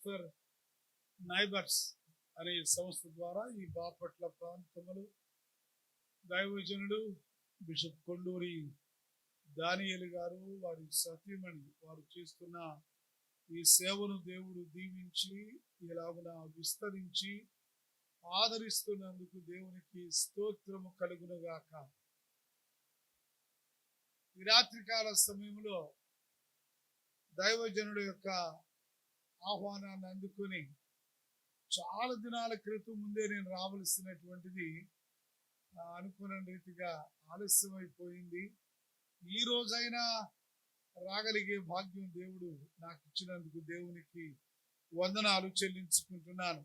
For neighbours అనే సంస్థ ద్వారా ఈ బాపట్ల ప్రాంతంలో దైవజనుడు బిషప్ కొండూరి దానియేలు గారు వారి సతీమణి వారు చేస్తున్న ఈ సేవను దేవుడు దీవించి ఇలాగున విస్తరించి ఆదరిస్తున్నందుకు దేవునికి స్తోత్రము కలుగునుగాక. ఈ రాత్రికాల సమయంలో దైవజనుడు యొక్క ఆహ్వానాన్ని అందుకుని చాలా దినాల క్రితం ముందే నేను రావలసినటువంటిది అనుకున్న రీతిగా ఆలస్యమైపోయింది. ఈ రోజైనా రాగలిగే భాగ్యం దేవుడు నాకు ఇచ్చినందుకు దేవునికి వందనాలు చెల్లించుకుంటున్నాను.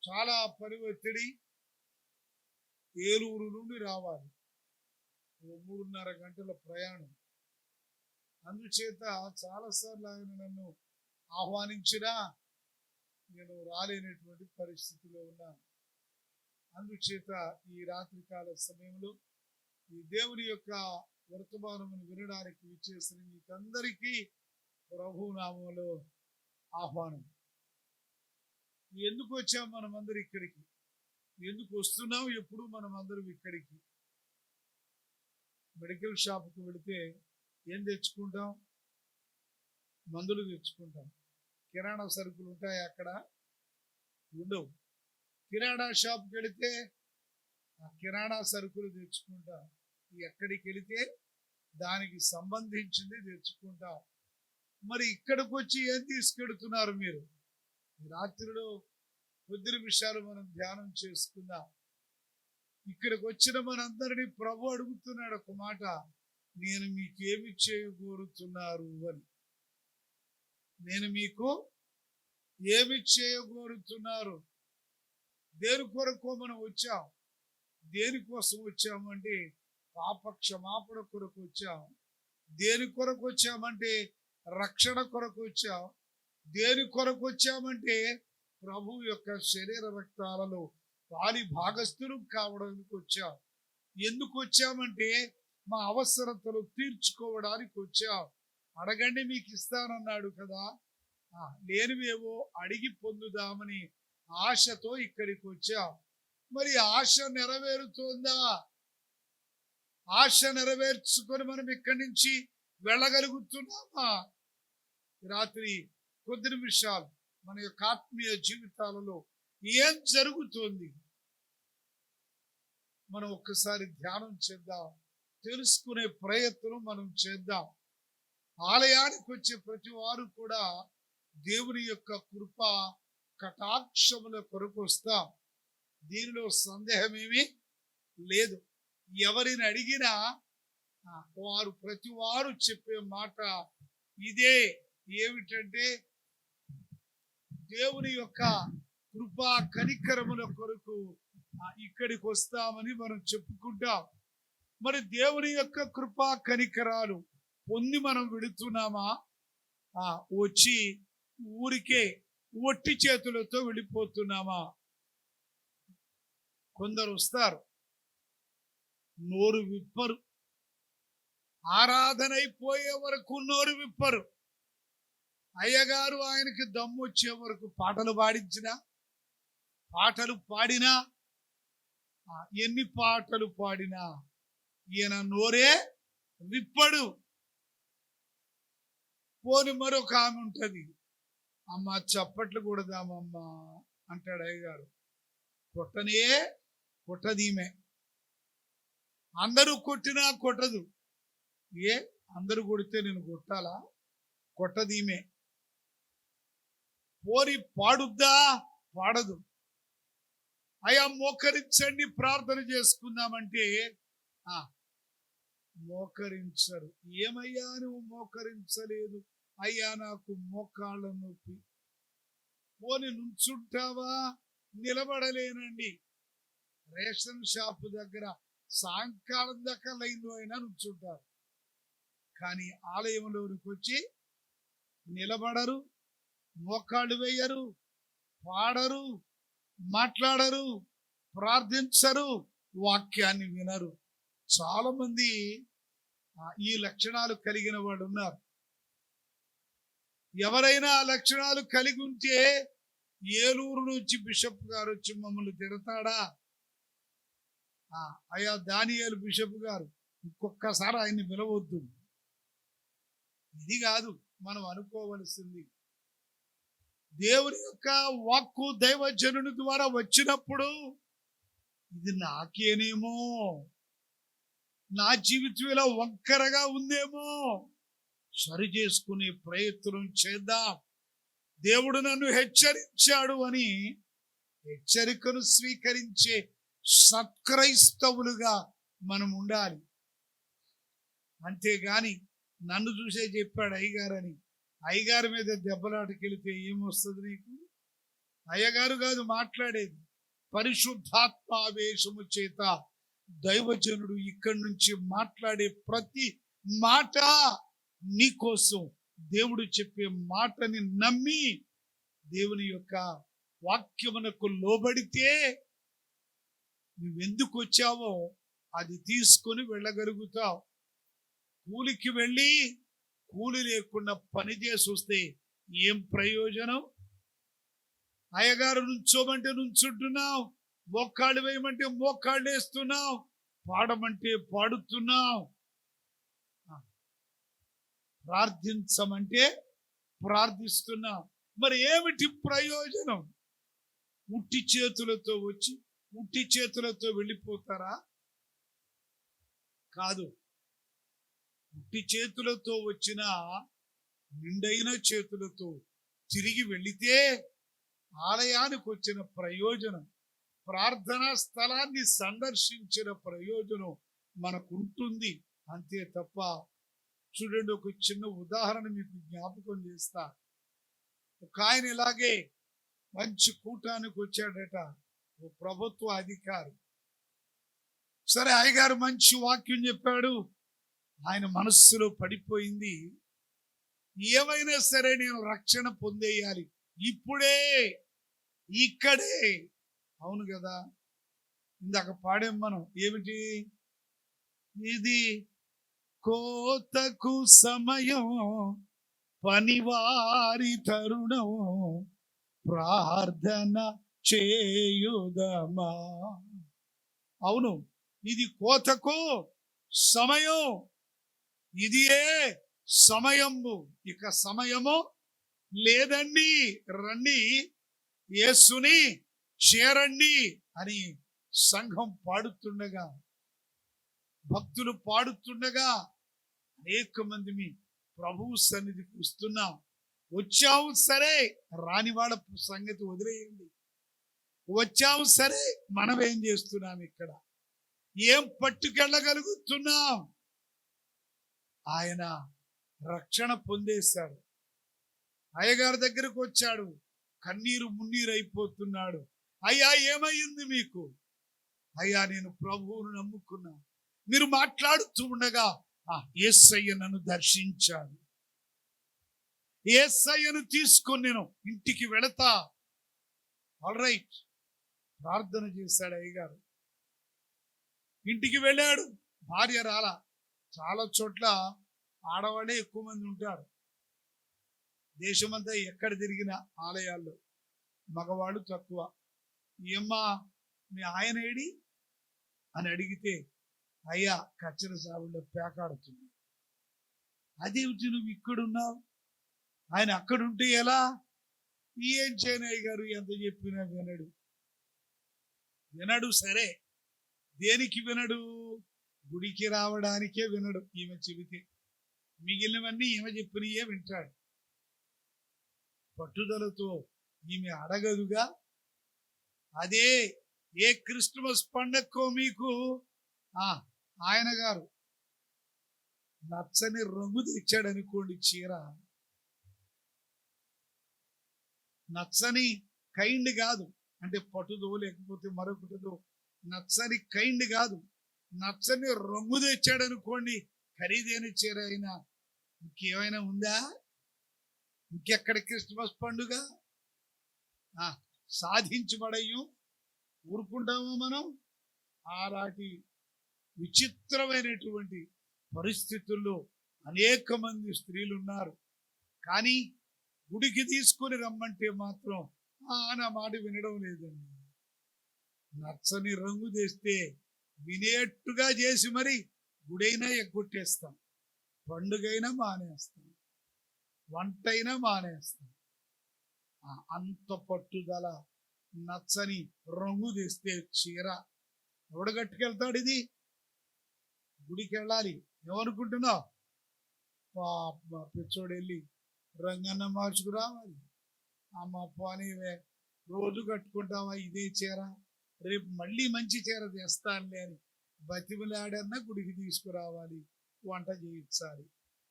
చాలా పని ఒత్తిడి, ఏలూరు నుండి రావాలి, 3.5 గంటల ప్రయాణం. అందుచేత చాలాసార్లు ఆయన నన్ను ఆహ్వానించినా నేను రాలేనటువంటి పరిస్థితిలో ఉన్నాను. అందుచేత ఈ రాత్రికాల సమయంలో ఈ దేవుని యొక్క వర్తమానమును వినడానికి విచ్చేసిన మీకందరికీ ప్రభు నామములో ఆహ్వానం. ఎందుకు వచ్చాం మనమందరం ఇక్కడికి? ఎందుకు వస్తున్నాం? ఎప్పుడు మనం అందరం ఇక్కడికి? మెడికల్ షాప్కి వెళితే ఏం తెచ్చుకుంటాం? మందులు తెచ్చుకుంటాం. కిరాణా సరుకులు ఉంటాయి అక్కడ? ఉండవు. కిరాణా షాప్కి వెళితే ఆ కిరాణా సరుకులు తెచ్చుకుంటాం. ఎక్కడికి వెళితే దానికి సంబంధించింది తెచ్చుకుంటాం. మరి ఇక్కడికి వచ్చి ఏం తీసుకెడుతున్నారు మీరు? రాత్రిలో కొద్ది నిమిషాలు మనం ధ్యానం చేసుకుందాం. ఇక్కడికి వచ్చిన మనందరినీ ప్రభు అడుగుతున్నాడు ఒక మాట, నేను మీకేమి చేయగోరుతున్నారు అని. నేను మీకు ఏమి చేయగోరుతున్నారు? దేని కొరకు మనం వచ్చాం? దేనికోసం వచ్చామంటే పాప క్షమాపణ కొరకు వచ్చాం. దేని కొరకు వచ్చామంటే రక్షణ కొరకు వచ్చాం. దేని కొరకు వచ్చామంటే ప్రభు యొక్క శరీర రక్తాలలో వారి భాగస్థులు కావడానికి వచ్చాం. ఎందుకు వచ్చామంటే మా అవసరతలు తీర్చుకోవడానికి వచ్చాం. అడగండి మీకు ఇస్తానన్నాడు కదా. లేనివేవో అడిగి పొందుదామని ఆశతో ఇక్కడికి వచ్చాం. మరి ఆశ నెరవేరుతోందా? ఆశ నెరవేర్చుకొని మనం ఇక్కడి నుంచి వెళ్ళగలుగుతున్నామా? రాత్రి కొద్ది నిమిషాలు మన యొక్క ఆత్మీయ జీవితాలలో ఏం జరుగుతుంది మనం ఒక్కసారి ధ్యానం చేద్దాం, తెలుసుకునే ప్రయత్నం మనం చేద్దాం. ఆలయానికి వచ్చే ప్రతి వారు కూడా దేవుని యొక్క కృప కటాక్షముల కొరకు వస్తాం. దీనిలో సందేహమేమీ లేదు. ఎవరిని అడిగినా వారు ప్రతి వారు చెప్పే మాట ఇదే. ఏమిటంటే దేవుని యొక్క కృపా కనికరముల కొరకు ఇక్కడికి వస్తామని మనం చెప్పుకుంటాం. మరి దేవుని యొక్క కృపా కనికరాలు పొంది మనం వెళుతున్నామా? వచ్చి ఊరికే ఒట్టి చేతులతో వెళ్ళిపోతున్నామా? కొందరు వస్తారు, నోరు విప్పరు. ఆరాధన అయిపోయే వరకు నోరు విప్పరు. అయ్యగారు ఆయనకి దమ్ము వచ్చే వరకు పాటలు పాడించినా, పాటలు పాడినా, ఎన్ని పాటలు పాడినా ఈయన నోరే విప్పడు. పోని మరొక ఆమె ఉంటది, అమ్మ చప్పట్లు కొడదామమ్మా అంటాడు అయ్యగారు. కొట్టనే కొట్టదీమే. అందరూ కొట్టినా కొట్టదు. అందరూ కొడితే నేను కొట్టాలా? కొట్టదీమే. పోరి పాడుద్దా? పాడదు. అయ్యా మోకరించండి ప్రార్థన చేసుకుందామంటే మోకరించరు. ఏమయ్యా నువ్వు మోకరించలేదు? అయ్యా నాకు మోకాళ్ళ నొప్పి. పోని నుంచుంటావా? నిలబడలేనండి. రేషన్ షాపు దగ్గర సాయంకాలం దాకా లైన్లో అయినా నుంచుంటారు, కానీ ఆలయంలోనికి వచ్చి నిలబడరు, మోకాళ్ళు వేయరు, పాడరు, మాట్లాడరు, ప్రార్థించరు, వాక్యాన్ని వినరు. చాలా మంది ఈ లక్షణాలు కలిగిన వాడు ఉన్నారు. ఎవరైనా ఆ లక్షణాలు కలిగి ఉంటే ఏలూరు నుంచి బిషప్ గారు వచ్చి మమ్మల్ని తిడతాడా? అయ్యా దానియేలు బిషప్ గారు, ఇంకొక్కసారి ఆయన్ని పిలవద్దు. ఇది కాదు మనం అనుకోవలసింది. దేవుని యొక్క వాక్కు దైవజనుని ద్వారా వచ్చినప్పుడు ఇది నాకేనేమో, నా జీవితంలో వంకరగా ఉందేమో, సరి చేసుకునే ప్రయత్నం చేద్దాం. దేవుడు నన్ను హెచ్చరించాడు అని హెచ్చరికను స్వీకరించే సత్క్రైస్తవులుగా మనం ఉండాలి. అంతేగాని నన్ను చూసే చెప్పాడు అయ్యగారని అయ్యగారి మీద దెబ్బలాటకెళితే ఏమొస్తుంది నీకు? అయ్యగారు కాదు మాట్లాడేది, పరిశుద్ధాత్మావేశము చేత దైవజనుడు ఇక్కడి నుంచి మాట్లాడే ప్రతి మాట నీకోసం. దేవుడు చెప్పే మాటని నమ్మి దేవుని యొక్క వాక్యమునకు లోబడితే నువ్వెందుకు వచ్చావో అది తీసుకొని వెళ్ళగలుగుతావు. కూలికి వెళ్ళి కూలి లేకుండా పని చేసి వస్తే ఏం ప్రయోజనం? అయ్యగారు నుంచోమంటే నుంచుంటున్నావు, మోకాళ్ళు వేయమంటే మోకాళ్ళు వేస్తున్నావు, పాడమంటే పాడుతున్నావు, ప్రార్థించమంటే ప్రార్థిస్తున్నావు. మరి ఏమిటి ప్రయోజనం? ఉట్టి చేతులతో వచ్చి ఉట్టి చేతులతో వెళ్ళిపోతారా? కాదు. ఉట్టి చేతులతో వచ్చిన నిండైన చేతులతో తిరిగి వెళితే ఆలయానికి వచ్చిన ప్రయోజనం, ప్రార్థనా స్థలాన్ని సందర్శించిన ప్రయోజనం మనకుంటుంది. అంతే తప్ప, చూడండి ఒక చిన్న ఉదాహరణ మీకు జ్ఞాపకం చేస్తా. ఒక ఆయన ఇలాగే మంచి కూటానికి వచ్చాడట, ఓ ప్రభుత్వ అధికారి. సరే అయ్యగారు మంచి వాక్యం చెప్పాడు, ఆయన మనస్సులో పడిపోయింది, ఏమైనా సరే నేను రక్షణ పొందేయాలి ఇప్పుడే ఇక్కడే. అవును కదా, ఇందాక పాడాం మనం, ఏమిటి ఇది? కోతకు సమయం, పనివారి తరుణం, ప్రార్థన చేయుదమా. అవును, ఇది కోతకు సమయం, ఇదియే సమయము, ఇక సమయము లేదండి, రండి యేసుని చేరండి అని సంఘం పాడుతుండగా, భక్తులు పాడుతుండగా అనేక మంది మీ ప్రభువు సన్నిధికి వస్తున్నాం. వచ్చాము సరే, రాని వాళ్ళ సంగతి వదిలేయండి. వచ్చాము సరే, మనం ఏం చేస్తున్నాం ఇక్కడ? ఏం పట్టుకెళ్ళగలుగుతున్నాం? ఆయన రక్షణ పొందేశాడు. అయ్యగారి దగ్గరకు వచ్చాడు, కన్నీరు మున్నీరు అయిపోతున్నాడు. అయ్యా ఏమైంది మీకు? అయ్యా నేను ప్రభువును నమ్ముకున్నా. మీరు మాట్లాడుతూ ఉండగా యేసయ్య నన్ను దర్శించాడు, యేసయ్యను తీసుకొని నేను ఇంటికి వెళతా. ఆల్ రైట్, ప్రార్థన చేశాడు అయ్యగారు. ఇంటికి వెళ్ళాడు, భార్య రాలా. చాలా చోట్ల ఆడవాళ్ళే ఎక్కువ మంది ఉంటారు. దేశమంతా ఎక్కడ తిరిగిన ఆలయాల్లో మగవాళ్ళు తక్కువ. ఏమ్మా మీ ఆయన ఏడి అని అడిగితే, అయ్యా కచ్చర సాగుల్లో పేకాడుతుంది. అదేమిటి నువ్వు ఇక్కడున్నావు, ఆయన అక్కడుంటే ఎలా? ఏం చేయనయ్య గారు, ఎంత చెప్పినా వినడు. వినడు సరే, దేనికి వినడు? గుడికి రావడానికే వినడు. ఈమె చెబితే మిగిలినవన్నీ ఈమె చెప్పినయే వింటాడు. పట్టుదలతో ఈమె అడగదుగా. అదే ఏ క్రిస్మస్ పండక్కో మీకు ఆయన గారు నచ్చని రంగు తెచ్చాడు అనుకోండి, చీర నచ్చని కైండ్ కాదు, అంటే పట్టుదో లేకపోతే మరొకటిదో, నచ్చని కైండ్ కాదు, నచ్చని రంగు తెచ్చాడు అనుకోండి, ఖరీదైన చీర అయినా. ఇంకేమైనా ఉందా? ఇంకెక్కడ క్రిస్మస్ పండుగ? సాధించబడయ్యం ఊరుకుంటామో మనం? అలాంటి విచిత్రమైనటువంటి పరిస్థితుల్లో అనేక మంది స్త్రీలు ఉన్నారు. కానీ గుడికి తీసుకొని రమ్మంటే మాత్రం నా మాట వినడం లేదండి. నచ్చని రంగు తెస్తే వినేట్టుగా చేసి మరి గుడైనా ఎగ్గొట్టేస్తాం, పండుగైనా మానేస్తాం, వంటైనా మానేస్తాం. అంత పట్టుదల. నచ్చని రంగు తెస్తే చీర ఎవడు కట్టుకెళ్తాడు? ఇది గుడికి వెళ్ళాలి ఏమనుకుంటున్నావు? పిచ్చోడు వెళ్ళి రంగన్న మార్చుకురావాలి. అమ్మ పోనీవే, రోజు కట్టుకుంటావా ఇదే చీర, రేపు మళ్ళీ మంచి చీర తెస్తానులే అని బతిమలాడన్నా గుడికి తీసుకురావాలి, వంట చేయించాలి.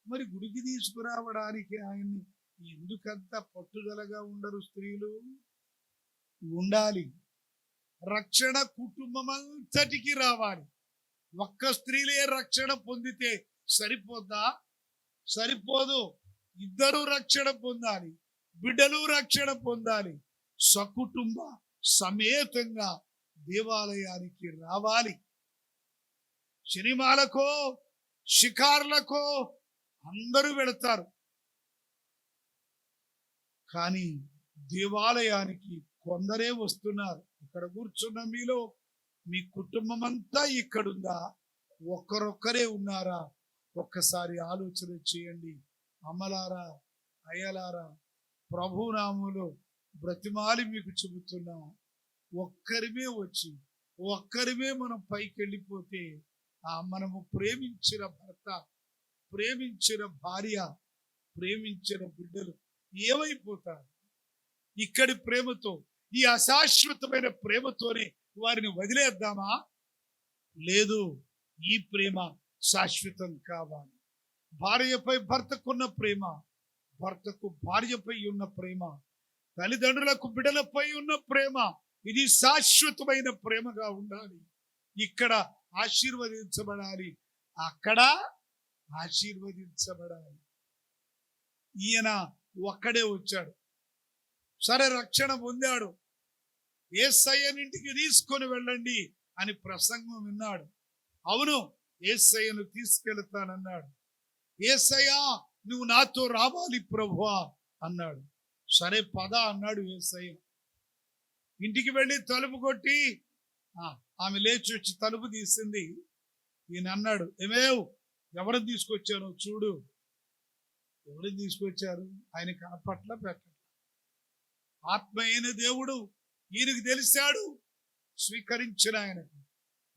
మరి గుడికి తీసుకురావడానికి ఆయన్ని ఎందుకంత పట్టుదలగా ఉండరు స్త్రీలు? ఉండాలి. రక్షణ కుటుంబం అంతటికి రావాలి. ఒక్క స్త్రీలే రక్షణ పొందితే సరిపోద్దా? సరిపోదు. ఇద్దరు రక్షణ పొందాలి, బిడ్డలు రక్షణ పొందాలి. సకుటుంబ సమేతంగా దేవాలయానికి రావాలి. సినిమాలకో షికార్లకో అందరూ వెళతారు, కానీ దేవాలయానికి కొందరే వస్తున్నారు. ఇక్కడ కూర్చున్న మీలో మీ కుటుంబం అంతా ఇక్కడుందా? ఒక్కరొక్కరే ఉన్నారా? ఒక్కసారి ఆలోచన చేయండి. అమ్మలారా, అయ్యలారా, ప్రభునామములో బ్రతిమాలి మీకు చెబుతున్నా, ఒక్కరిమే వచ్చి ఒక్కరిమే మనం పైకి వెళ్ళిపోతే మనము ప్రేమించిన భర్త, ప్రేమించిన భార్య, ప్రేమించిన బిడ్డలు ఏమైపోతారు? ఇక్కడి ప్రేమతో, ఈ అశాశ్వతమైన ప్రేమతోనే వారిని వదిలేద్దామా? లేదు. ఈ ప్రేమ శాశ్వతం కావాలి. భార్యపై భర్తకున్న ప్రేమ, భర్తకు భార్యపై ఉన్న ప్రేమ, తల్లిదండ్రులకు బిడ్డలపై ఉన్న ప్రేమ, ఇది శాశ్వతమైన ప్రేమగా ఉండాలి. ఇక్కడ ఆశీర్వదించబడాలి, అక్కడ ఆశీర్వదించబడాలి. ఈయన ఒక్కడే వచ్చాడు, సరే రక్షణ పొందాడు. యేసయ్యనింటికి తీసుకొని వెళ్ళండి అని ప్రసంగం విన్నాడు. అవును, యేసయ్యను తీసుకెళ్తానన్నాడు. యేసయ్యా నువ్వు నాతో రావాలి ప్రభువా అన్నాడు. సరే పద అన్నాడు యేసయ్య. ఇంటికి వెళ్ళి తలుపు కొట్టి ఆమె లేచి వచ్చి తలుపు తీసింది. ఈయన అన్నాడు, ఏమేవ్, ఎవరిని తీసుకొచ్చాను చూడు. ఎవరిని తీసుకొచ్చారు? ఆయన కనపట్ల పెట్టట్ల. ఆత్మ అయిన దేవుడు ఈయనకు తెలిసాడు, స్వీకరించిన ఆయనకు.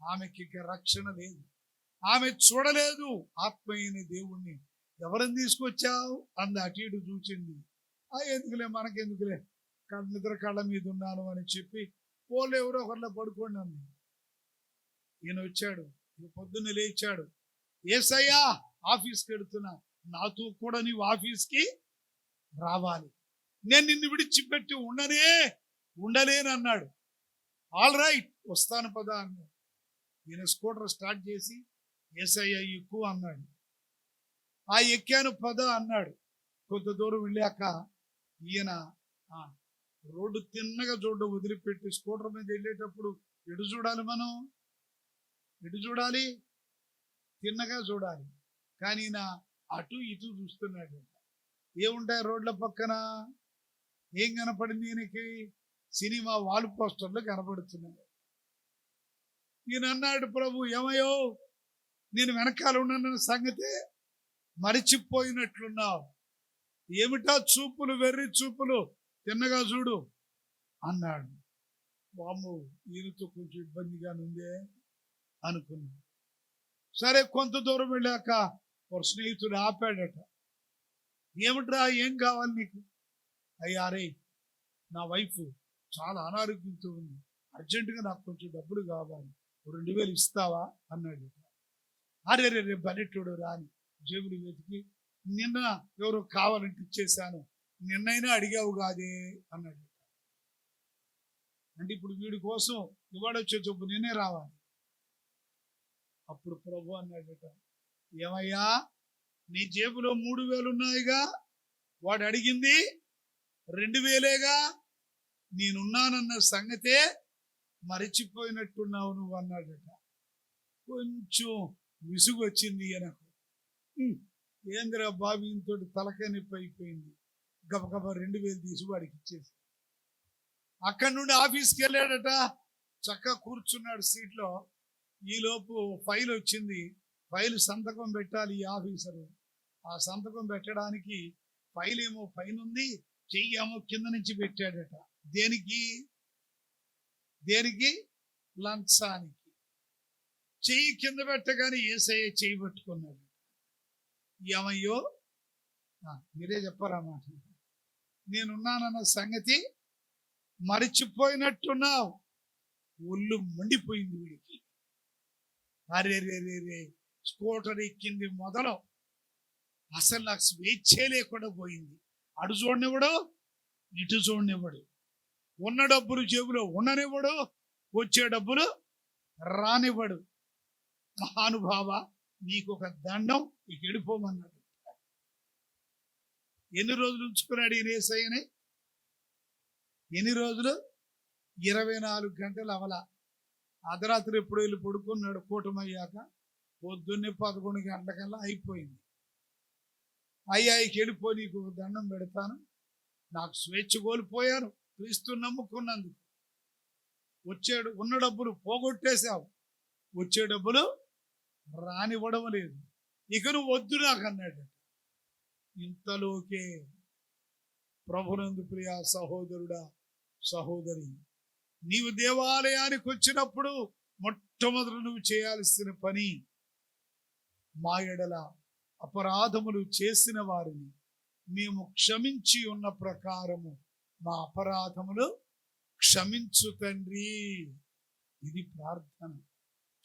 ఆమెకి రక్షణ లేదు, ఆమె చూడలేదు ఆత్మ అయిన దేవుణ్ణి. ఎవరిని తీసుకొచ్చావు అంది. అటు ఇటు చూచింది. ఎందుకులే, మనకెందుకులే, నిద్ర కళ్ళ మీద ఉన్నాను అని చెప్పి పోలే, ఎవరో ఒకరిలో పడుకోండి అంది. ఈయన వచ్చాడు, పొద్దున్న లేచాడు. యేసయ్యా ఆఫీస్కి వెళుతున్నా, నాతో కూడా నీవు ఆఫీస్కి రావాలి, నేను నిన్ను విడిచిపెట్టి ఉండలేనన్నాడు. ఆల్ రైట్, వస్తాను పద అన్నాడు. ఈయన స్కూటర్ స్టార్ట్ చేసి యేసయ్య ఎక్కువ అన్నాడు. ఎక్కాను పద అన్నాడు. కొంత దూరం వెళ్ళాక ఈయన రోడ్డు తిన్నగా చూడ వదిలిపెట్టి స్కూటర్ మీద వెళ్ళేటప్పుడు ఎటు చూడాలి? మనం ఎటు చూడాలి? తిన్నగా చూడాలి. కానీ ఈయన అటు ఇటు చూస్తున్నాడు. ఏముంటాయి రోడ్ల పక్కన? ఏం కనపడింది ఈయనకి? సినిమా వాల్ పోస్టర్లు కనపడుతున్నాయి. ఈయన అన్నాడు, ప్రభు ఏమయ్యో, నేను వెనకాల ఉన్నానన్న సంగతే మరిచిపోయినట్లున్నావు. ఏమిటా చూపులు, వెర్రి చూపులు, తిన్నగా చూడు అన్నాడు. వాము, ఈయనతో కొంచెం ఇబ్బందిగా ఉందే అనుకున్నాడు. సరే కొంత దూరం వెళ్ళాక ఒక స్నేహితుడు ఆపాడట. ఏమిట్రా, ఏం కావాలి నీకు? అయ్యారే, నా వైఫ్ చాలా అనారోగ్యంతో ఉంది, అర్జెంటుగా నాకు కొంచెం డబ్బులు కావాలి, 2000 ఇస్తావా అన్నాడు. అరే రే బలెట్టుడు రాని జేబులు వెతికి, నిన్న ఎవరో కావాలంటే ఇచ్చేశాను, నిన్నైనా అడిగావు కాదే అన్నాడు. అంటే ఇప్పుడు వీడి కోసం ఇవాడొచ్చే చెప్పు నేనే రావాలి. అప్పుడు ప్రభు అన్నాడట, ఏమయ్యా, నీ జేబులో 3000 ఉన్నాయిగా, వాడు అడిగింది 2000గా, నేనున్నానన్న సంగతే మరిచిపోయినట్టున్నావు నువ్వు అన్నాడట. కొంచెం విసుగు వచ్చింది ఈయనకు. ఏందిరా బాబు, ఇంతటి తలకాయ నొప్పి అయిపోయింది. గబగబా 2,000 తీసి వాడికి ఇచ్చేసి అక్కడి నుండి ఆఫీస్కి వెళ్ళాడట. చక్కగా కూర్చున్నాడు సీట్లో. ఈలోపు ఫైల్ వచ్చింది. ఫైల్ సంతకం పెట్టాలి ఈ ఆఫీసరు. ఆ సంతకం పెట్టడానికి ఫైల్ ఏమో పైన ఉంది, చెయ్యి ఏమో కింద నుంచి పెట్టాడట. దేనికి లంచానికి. చెయ్యి కింద పెట్టగానే యేసయ్య చెయ్యి పట్టుకున్నాడు. ఏమయ్యో మీరే చెప్పారా మాట, నేనున్నానన్న సంగతి మరిచిపోయినట్టున్నావు. ఒళ్ళు మండిపోయింది వీడికి. అరే రే రే రే, స్కూటర్ ఎక్కింది మొదలు అసలు నాకు స్వేచ్ఛే లేకుండా పోయింది. అటు చూడనివ్వడు, ఇటు చూడనివ్వడు. ఉన్న డబ్బులు జేబులో ఉండనివ్వడు, వచ్చే డబ్బులు రానివ్వడు. మహానుభావ, నీకు ఒక దండం, ఇక వెళ్ళిపోమన్నాడు. ఎన్ని రోజులు ఉంచుకున్నాడు ఈ యేసయ్యని? ఎన్ని రోజులు? 24 గంటలు అవల. అర్ధరాత్రి ఎప్పుడు వెళ్ళి పడుకున్నాడు. కూటమయ్యాక పొద్దున్నే 11 గంటలకల్లా అయిపోయింది. అయ్యాయికి వెళ్ళిపో, నీకు దండం పెడతాను, నాకు స్వేచ్ఛ కోల్పోయాను క్రీస్తు నమ్ముకున్నందుకు. వచ్చాడు, ఉన్న డబ్బులు పోగొట్టేశావు, వచ్చే డబ్బులు రానివ్వడం లేదు, ఇక నువ్వు వద్దు నాకు అన్నాడు. ఇంతలోకే ప్రభునందు ప్రియ సహోదరుడా, సహోదరి, నీవు దేవాలయానికి వచ్చినప్పుడు మొట్టమొదటి నువ్వు చేయాల్సిన పని, మా ఎడల అపరాధములు చేసిన వారిని మేము క్షమించి ఉన్న ప్రకారము మా అపరాధములు క్షమించు తండ్రి. ఇది ప్రార్థన.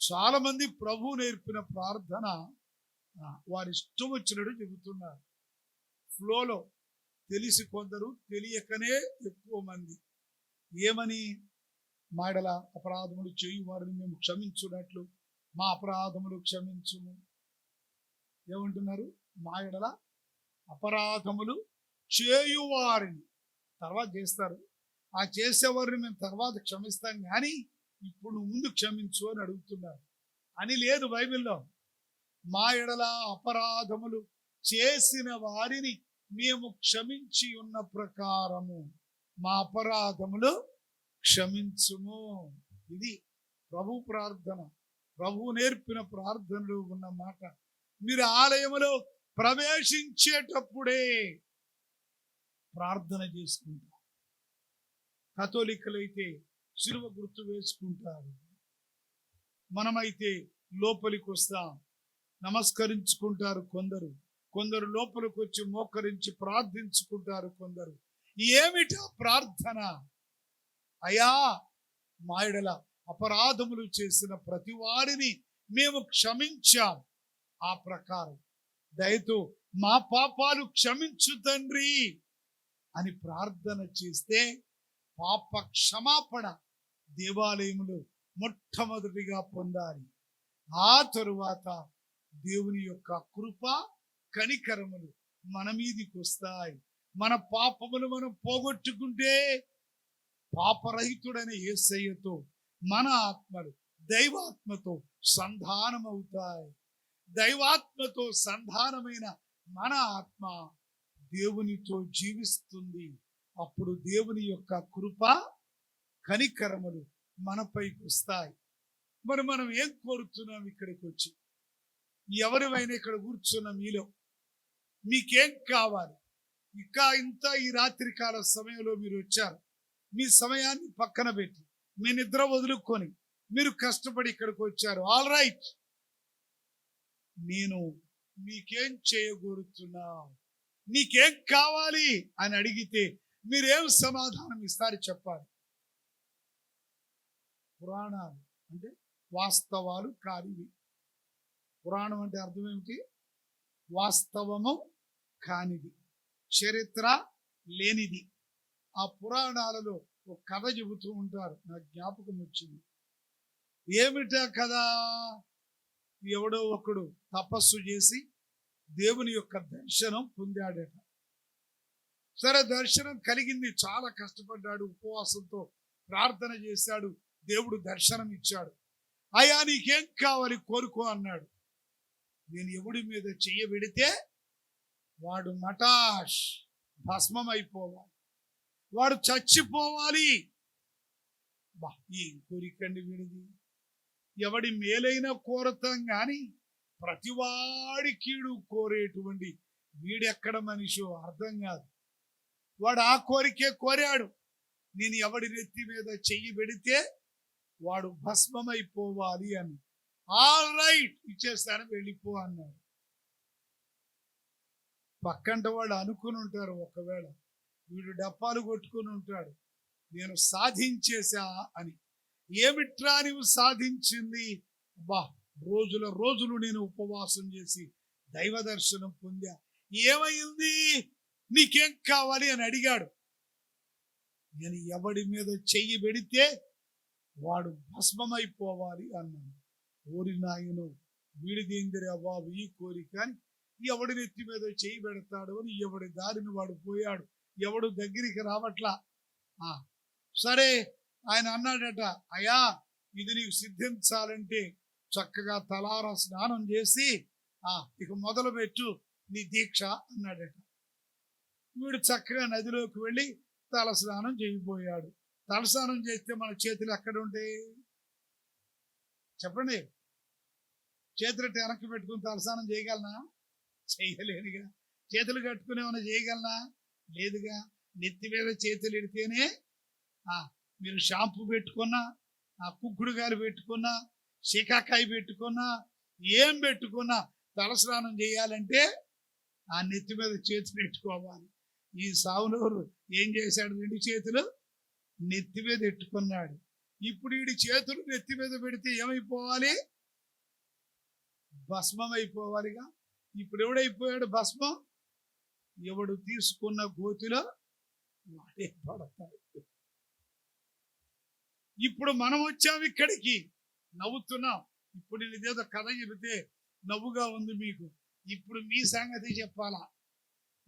చాలా మంది ప్రభు నేర్పిన ప్రార్థన వారి ఇష్టం వచ్చినట్టు చెబుతున్నారు. ఫ్లోలో తెలిసి కొందరు, తెలియకనే ఎక్కువ మంది. ఏమని? మాడల అపరాధములు చేయు వారిని మేము క్షమించున్నట్లు మా అపరాధములు క్షమించుము. ఏమంటున్నారు? మా ఎడల అపరాధములు చేయువారిని తర్వాత చేస్తారు. ఆ చేసేవారిని మేము తర్వాత క్షమిస్తాం, కానీ ఇప్పుడు ముందు క్షమించు అని అడుగుతున్నారు. అని లేదు బైబిల్లో. మా ఎడల అపరాధములు చేసిన వారిని మేము క్షమించి ఉన్న ప్రకారము మా అపరాధములు క్షమించుము. ఇది ప్రభు ప్రార్థన. ప్రభు నేర్పిన ప్రార్థనలు ఉన్న మాట. మీరు ఆలయములో ప్రవేశించేటప్పుడే ప్రార్థన చేసుకుంటారు. కథోలికలైతే శిలువ గుర్తు వేసుకుంటారు. మనమైతే లోపలికి వస్తాం, నమస్కరించుకుంటారు కొందరు. కొందరు లోపలికి వచ్చి మోకరించి ప్రార్థించుకుంటారు కొందరు. ఏమిటా ప్రార్థన? అయా, మా యెడల అపరాధములు చేసిన ప్రతి వారిని మేము క్షమించాం, ఆ ప్రకారం దయతో మా పాపాలు క్షమించు తండ్రి అని ప్రార్థన చేస్తే పాప క్షమాపణ దేవాలయములో మొట్టమొదటిగా పొందాలి. ఆ తరువాత దేవుని యొక్క కృప కనికరములు మన మీదికి వస్తాయి. మన పాపములు మనం పోగొట్టుకుంటే పాపరహితుడైన యేసయ్యతో మన ఆత్మలు దైవాత్మతో సంధానం అవుతాయి. దైవాత్మతో సంధానమైన మన ఆత్మ దేవునితో జీవిస్తుంది. అప్పుడు దేవుని యొక్క కృప కనికరములు మనపైకి వస్తాయి. మరి మనం ఏం కోరుతున్నాం? ఇక్కడికి వచ్చి ఎవరివైనా ఇక్కడ కూర్చున్న మీలో మీకేం కావాలి? ఇంత ఈ రాత్రికాల సమయంలో మీరు వచ్చారు. మీ సమయాన్ని పక్కన పెట్టి, మీ నిద్ర వదులుకొని మీరు కష్టపడి ఇక్కడికి వచ్చారు. ఆల్ రైట్, నేను మీకేం చేయగోరుతున్నా, నీకేం కావాలి అని అడిగితే మీరేం సమాధానం ఇస్తారు చెప్పాలి. పురాణాలు అంటే వాస్తవాలు కానివి. పురాణం అంటే అర్థం ఏమిటి? వాస్తవము కానిది, చరిత్ర లేనిది. ఆ పురాణాలలో ఒక కథ చెబుతూ ఉంటారు. నాకు జ్ఞాపకం వచ్చింది. ఏమిటా కదా? ఎవడో ఒకడు తపస్సు చేసి దేవుని యొక్క దర్శనం పొందాడట. సరే, దర్శనం కలిగింది. చాలా కష్టపడ్డాడు, ఉపవాసంతో ప్రార్థన చేశాడు. దేవుడు దర్శనం ఇచ్చాడు. అయ్యా, నీకేం కావాలి కోరుకో అన్నాడు. నేను ఎవడి మీద చెయ్యబెడితే వాడు మటాష్ భస్మం అయిపోవాలి, వాడు చచ్చిపోవాలి. ఈ కోరికండి వీడిది. ఎవడి మేలైన కోరతాం గాని ప్రతివాడి కీడు కోరేటువంటి వీడెక్కడ మనిషో అర్థం కాదు. వాడు ఆ కోరికే కోరాడు, నేను ఎవడి నెత్తి మీద చెయ్యి పెడితే వాడు భస్మమైపోవాలి అని. ఆల్ రైట్, ఇచ్చేస్తాను, వెళ్ళిపో అన్నాడు. పక్కంట వాళ్ళు అనుకుని ఉంటారు, ఒకవేళ వీడు డప్పాలు కొట్టుకుని ఉంటాడు, నేను సాధించేశా అని. ఏమిట్రా నువ్వు సాధించింది? రోజులు నేను ఉపవాసం చేసి దైవ దర్శనం పొందా. ఏమైంది? నీకేం కావాలి అని అడిగాడు. నేను ఎవడి మీద చెయ్యి పెడితే వాడు భస్మమైపోవాలి అన్నాను. ఓరి నాయను, వీడిదేందిరా బాబు ఈ కోరిక అని ఎవడి నెత్తి మీద చెయ్యి పెడతాడు అని ఎవడి దారిని వాడు పోయాడు. ఎవడు దగ్గరికి రావట్లా. సరే, ఆయన అన్నాడట, అయ్యా ఇది నీకు సిద్ధించాలంటే చక్కగా తలార స్నానం చేసి ఇక మొదలు పెట్టు నీ దీక్ష అన్నాడట. వీడు చక్కగా నదిలోకి వెళ్ళి తల స్నానం చేయబోయాడు. తలస్నానం చేస్తే మన చేతులు ఎక్కడ ఉంటాయి చెప్పండి? చేతులు వెనక్కి పెట్టుకుని తలస్నానం చేయగలనా? చేయలేదుగా. చేతులు కట్టుకుని ఏమైనా చేయగలనా? లేదుగా. నెత్తి మీద చేతులు ఎడితేనే మీరు షాంపూ పెట్టుకున్నా, కుక్కుడుగాలు పెట్టుకున్నా, శికాకాయ పెట్టుకున్నా, ఏం పెట్టుకున్నా తలస్నానం చేయాలంటే ఆ నెత్తి మీద చేతులు పెట్టుకోవాలి. ఈ సావునూరు ఏం చేశాడు? 2 చేతులు నెత్తి మీద పెట్టుకున్నాడు. ఇప్పుడు వీడి చేతులు నెత్తి మీద పెడితే ఏమైపోవాలి? భస్మం అయిపోవాలిగా. ఇప్పుడు ఎవడైపోయాడు భస్మం? ఎవడు తీసుకున్న గోతిలో వాడే పడతాడు. ఇప్పుడు మనం వచ్చాము ఇక్కడికి, నవ్వుతున్నాం. ఇప్పుడు ఇదేదో కథ చెబితే నవ్వుగా ఉంది మీకు. ఇప్పుడు మీ సంగతి చెప్పాలా?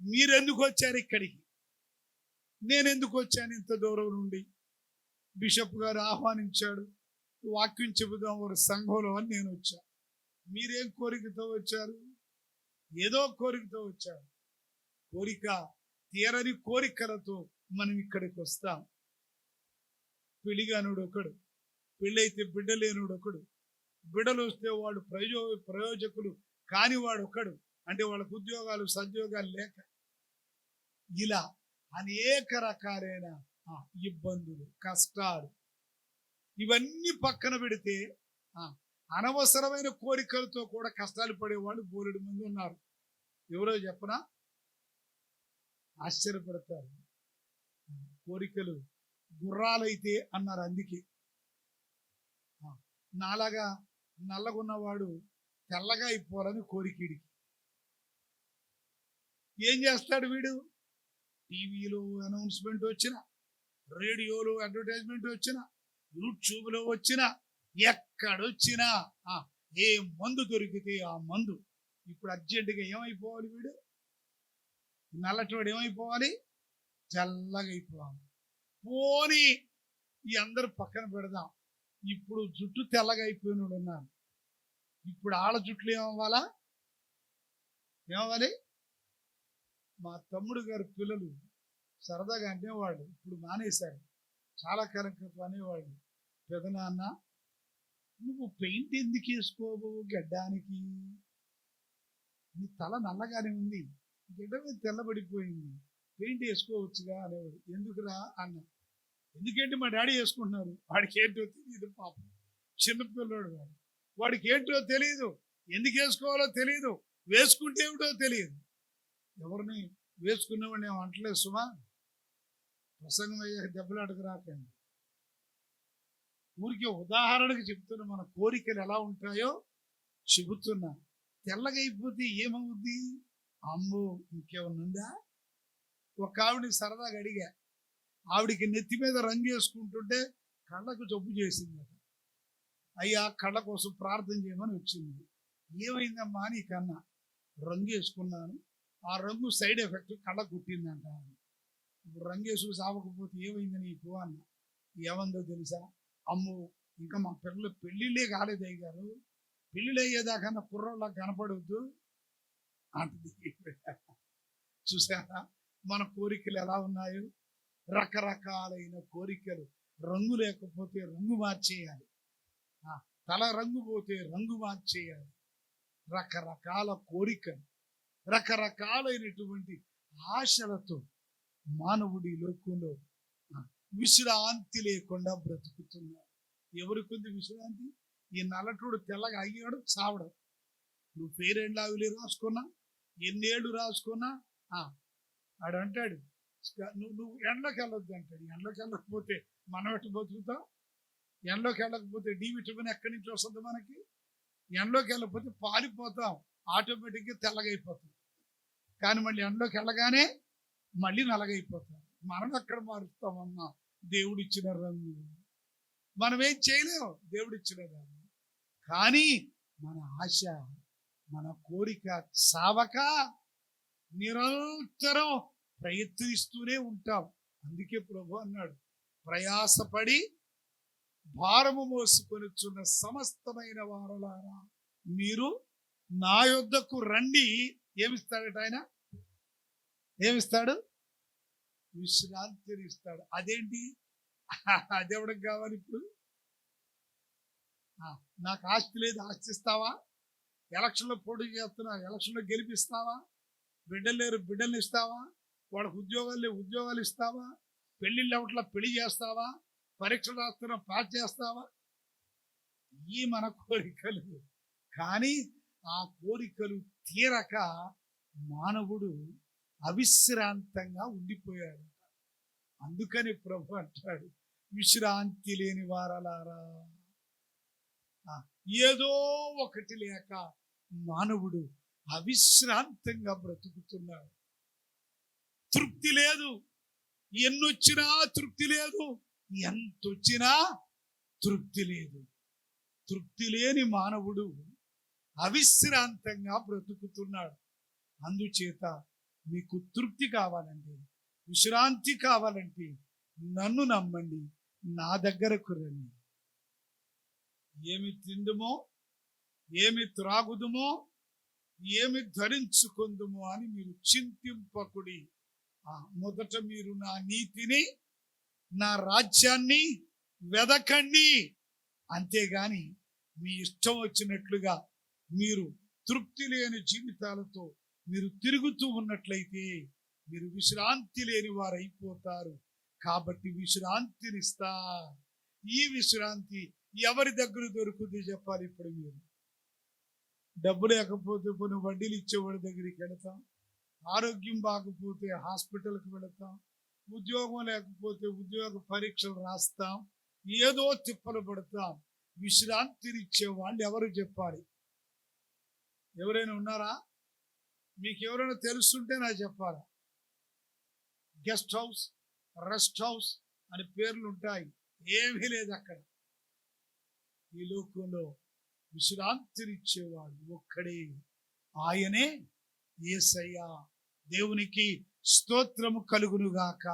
మీరెందుకు వచ్చారు ఇక్కడికి? నేను ఎందుకు వచ్చాను ఇంత దూరం నుండి? బిషప్ గారు ఆహ్వానించాడు, వాక్యం చెబుదాం ఒక సంఘంలో అని నేను వచ్చా. మీరేం కోరికతో వచ్చారు? ఏదో కోరికతో వచ్చారు. కోరిక తీరని కోరికలతో మనం ఇక్కడికి వస్తాం. పెళ్లిగానుడు ఒకడు, పెళ్ళైతే బిడ్డ లేనుడు ఒకడు, బిడ్డలు వస్తే వాడు ప్రయోజకులు కానివాడు ఒకడు, అంటే వాళ్ళకు ఉద్యోగాలు సద్యోగాలు లేక, ఇలా అనేక రకాలైన ఇబ్బందులు, కష్టాలు, ఇవన్నీ పక్కన పెడితే అనవసరమైన కోరికలతో కూడా కష్టాలు పడేవాళ్ళు బోలెడు మంది ఉన్నారు. ఎవరో చెప్పనా? ఆశ్చర్యపడతారు. కోరికలు గుర్రాలైతే అన్నారు. అందుకే నాలాగా నల్లగున్నవాడు తెల్లగా అయిపోవాలని కోరికడికి. ఏం చేస్తాడు వీడు? టీవీలో అనౌన్స్మెంట్ వచ్చిన, రేడియోలో అడ్వర్టైజ్మెంట్ వచ్చిన, యూట్యూబ్లో వచ్చిన, ఎక్కడొచ్చినా ఏ మందు దొరికితే ఆ మందు. ఇప్పుడు అర్జెంటుగా ఏమైపోవాలి? వీడు నల్లటివాడు ఏమైపోవాలి? చల్లగా అయిపోవాలి. పోనీ ఈ అందరు పక్కన పెడదాం. ఇప్పుడు జుట్టు తెల్లగా అయిపోయినోడు ఉన్నారు. ఇప్పుడు ఆళ్ళ జుట్లు ఏమవ్వాలా? ఏమవ్వాలి? మా తమ్ముడు గారి పిల్లలు సరదాగా అనేవాళ్ళు, ఇప్పుడు మానేశారు, చాలా కాలం క్రితం అనేవాళ్ళు, పెదనాన్న నువ్వు పెయింట్ ఎందుకు వేసుకోవు గడ్డానికి? నీ తల నల్లగానే ఉంది, గడ్డ మీద తెల్లబడిపోయింది, పెయింట్ వేసుకోవచ్చుగా అనేవాడు. ఎందుకురా అన్న. ఎందుకంటే మా డాడీ వేసుకుంటున్నారు. వాడికి ఏంటో తెలియదు పాపం, చిన్నపిల్లడు వాడు. వాడికి ఏంటో తెలియదు, ఎందుకు వేసుకోవాలో తెలియదు, వేసుకుంటే ఏమిటో తెలియదు. ఎవరిని వేసుకునేవాడిని ఏమో అంటలేదు సుమా. ప్రసంగం అయ్యాక దెబ్బలాటకు రాకండి. ఊరికే ఉదాహరణకు చెప్తున్నా, మన కోరికలు ఎలా ఉంటాయో చెబుతున్నా. తెల్లగైపోతే ఏమవుద్ది? అమ్మో ఇంకేమన్నా ఉందా? ఒక ఆవిడని సరదాగా అడిగా. ఆవిడికి నెత్తి మీద రంగు వేసుకుంటుంటే కళ్ళకు జబ్బు చేసిందట. అయ్యా కళ్ళ కోసం ప్రార్థన చేయమని వచ్చింది. ఏమైందమ్మా నీకన్నా? రంగు వేసుకున్నాను, ఆ రంగు సైడ్ ఎఫెక్ట్ కళ్ళ కుట్టిందంట. ఇప్పుడు రంగు వేసుకు సావకపోతే ఏమైంది నీకు అన్న. ఏమందో తెలుసా? అమ్మో ఇంకా మా పిల్లలు పెళ్ళిళ్ళే కాలేదు అయ్యారు, పెళ్ళిళ్ళు అయ్యేదాకా కుర్రోళ్ళ కనపడవద్దు అంటుంది. చూసారా? మన కోరికలు ఎలా ఉన్నాయో, రకరకాలైన కోరికలు. రంగు లేకపోతే రంగు మార్చేయాలి, తల రంగు పోతే రంగు మార్చేయాలి. రకరకాల కోరికలు, రకరకాలైనటువంటి ఆశలతో మానవుడి లోకంలో విశ్రాంతి లేకుండా బ్రతుకుతున్నాడు. ఎవరికి ఉంది విశ్రాంతి? ఈ నల్లటోడు తెల్లగా అయ్యాడు, చావడం. నువ్వు ఫెయిర్ అండ్ లవ్లీ రాసుకున్నా, ఎన్నేళ్ళు రాసుకున్నా ఆడంటాడు నువ్వు ఎండలోకి వెళ్ళొద్దు అంటాడు. ఎండలోకి వెళ్ళకపోతే మనం ఎట్టు బతుకుతాం? ఎండలోకి వెళ్ళకపోతే డి విటమిన్ ఎక్కడి నుంచి వస్తుంది మనకి? ఎండలోకి వెళ్ళకపోతే పారిపోతాం, ఆటోమేటిక్గా తెల్లగైపోతాం. కానీ మళ్ళీ ఎండలోకి వెళ్ళగానే మళ్ళీ నల్లగైపోతాం. మనం ఎక్కడ మారుస్తామన్నా? దేవుడిచ్చిన రంగు మనం ఏం చేయలేము, దేవుడిచ్చిన రంగు. కానీ మన ఆశ, మన కోరిక సావక నిరంతరం ప్రయత్నిస్తూనే ఉంటాం. అందుకే ప్రభు అన్నాడు, ప్రయాసపడి భారము మోసుకొనిచున్న సమస్తమైన వారలారా మీరు నా యొద్దకు రండి. ఏమిస్తాడట ఆయన? ఏమిస్తాడు? విశ్రాంతిని ఇస్తాడు. అదేంటి? అదెవడికి కావాలి ఇప్పుడు? నాకు ఆస్తి లేదు, ఆస్తి ఇస్తావా? ఎలక్షన్లో పోటీ చేస్తున్నా, ఎలక్షన్లో గెలిపిస్తావా? బిడ్డలు లేరు, బిడ్డలు ఇస్తావా? వాళ్ళకి ఉద్యోగాలు లేవు, ఉద్యోగాలు ఇస్తావా? పెళ్లిళ్ళు అవట్లా పెళ్లి చేస్తావా? పరీక్షలు రాస్తున్నా పాస్ చేస్తావా? ఈ మన కోరికలు. కానీ ఆ కోరికలు తీరక మానవుడు అవిశ్రాంతంగా ఉండిపోయాడు. అందుకని ప్రభు అంటాడు, విశ్రాంతి లేని వారలారా. ఏదో ఒకటి లేక మానవుడు అవిశ్రాంతంగా బ్రతుకుతున్నాడు. తృప్తి లేదు, ఎన్నొచ్చినా తృప్తి లేదు, ఎంతొచ్చినా తృప్తి లేదు. తృప్తి లేని మానవుడు అవిశ్రాంతంగా బ్రతుకుతున్నాడు. అందుచేత మీకు తృప్తి కావాలండి, విశ్రాంతి కావాలంటే నన్ను నమ్మండి, నా దగ్గరకు రండి. ఏమి తిందుమో, ఏమి త్రాగుదుమో, ఏమి ధరించుకుందుమో అని మీరు చింతింపకుడి. మొదట మీరు నా నీతిని, నా రాజ్యాన్ని వెదకండి. అంతేగాని మీ ఇష్టం వచ్చినట్లుగా మీరు తృప్తి లేని జీవితాలతో మీరు తిరుగుతూ ఉన్నట్లయితే మీరు విశ్రాంతి లేని వారు అయిపోతారు. కాబట్టి విశ్రాంతినిస్తా. ఈ విశ్రాంతి ఎవరి దగ్గర దొరుకుతుంది చెప్పాలి? ఇప్పుడు మీరు డబ్బు లేకపోతే కొన్ని వడ్డీలు ఇచ్చేవాడి దగ్గరికి వెళతాం, ఆరోగ్యం బాగపోతే హాస్పిటల్కి వెళతాం, ఉద్యోగం లేకపోతే ఉద్యోగ పరీక్షలు రాస్తాం, ఏదో తిప్పలు పడతాం. విశ్రాంతినిచ్చే వాళ్ళు ఎవరు చెప్పాలి? ఎవరైనా ఉన్నారా? మీకు ఎవరైనా తెలుస్తుంటే నాకు చెప్పాలా? గెస్ట్ హౌస్, రెస్ట్ హౌస్ అని పేర్లు ఉంటాయి, ఏమీ లేదు అక్కడ. ఈ లోకంలో విశ్రాంతినిచ్చేవాడు ఒక్కడే, ఆయనే యేసయ్య. దేవునికి స్తోత్రము కలుగునుగాక.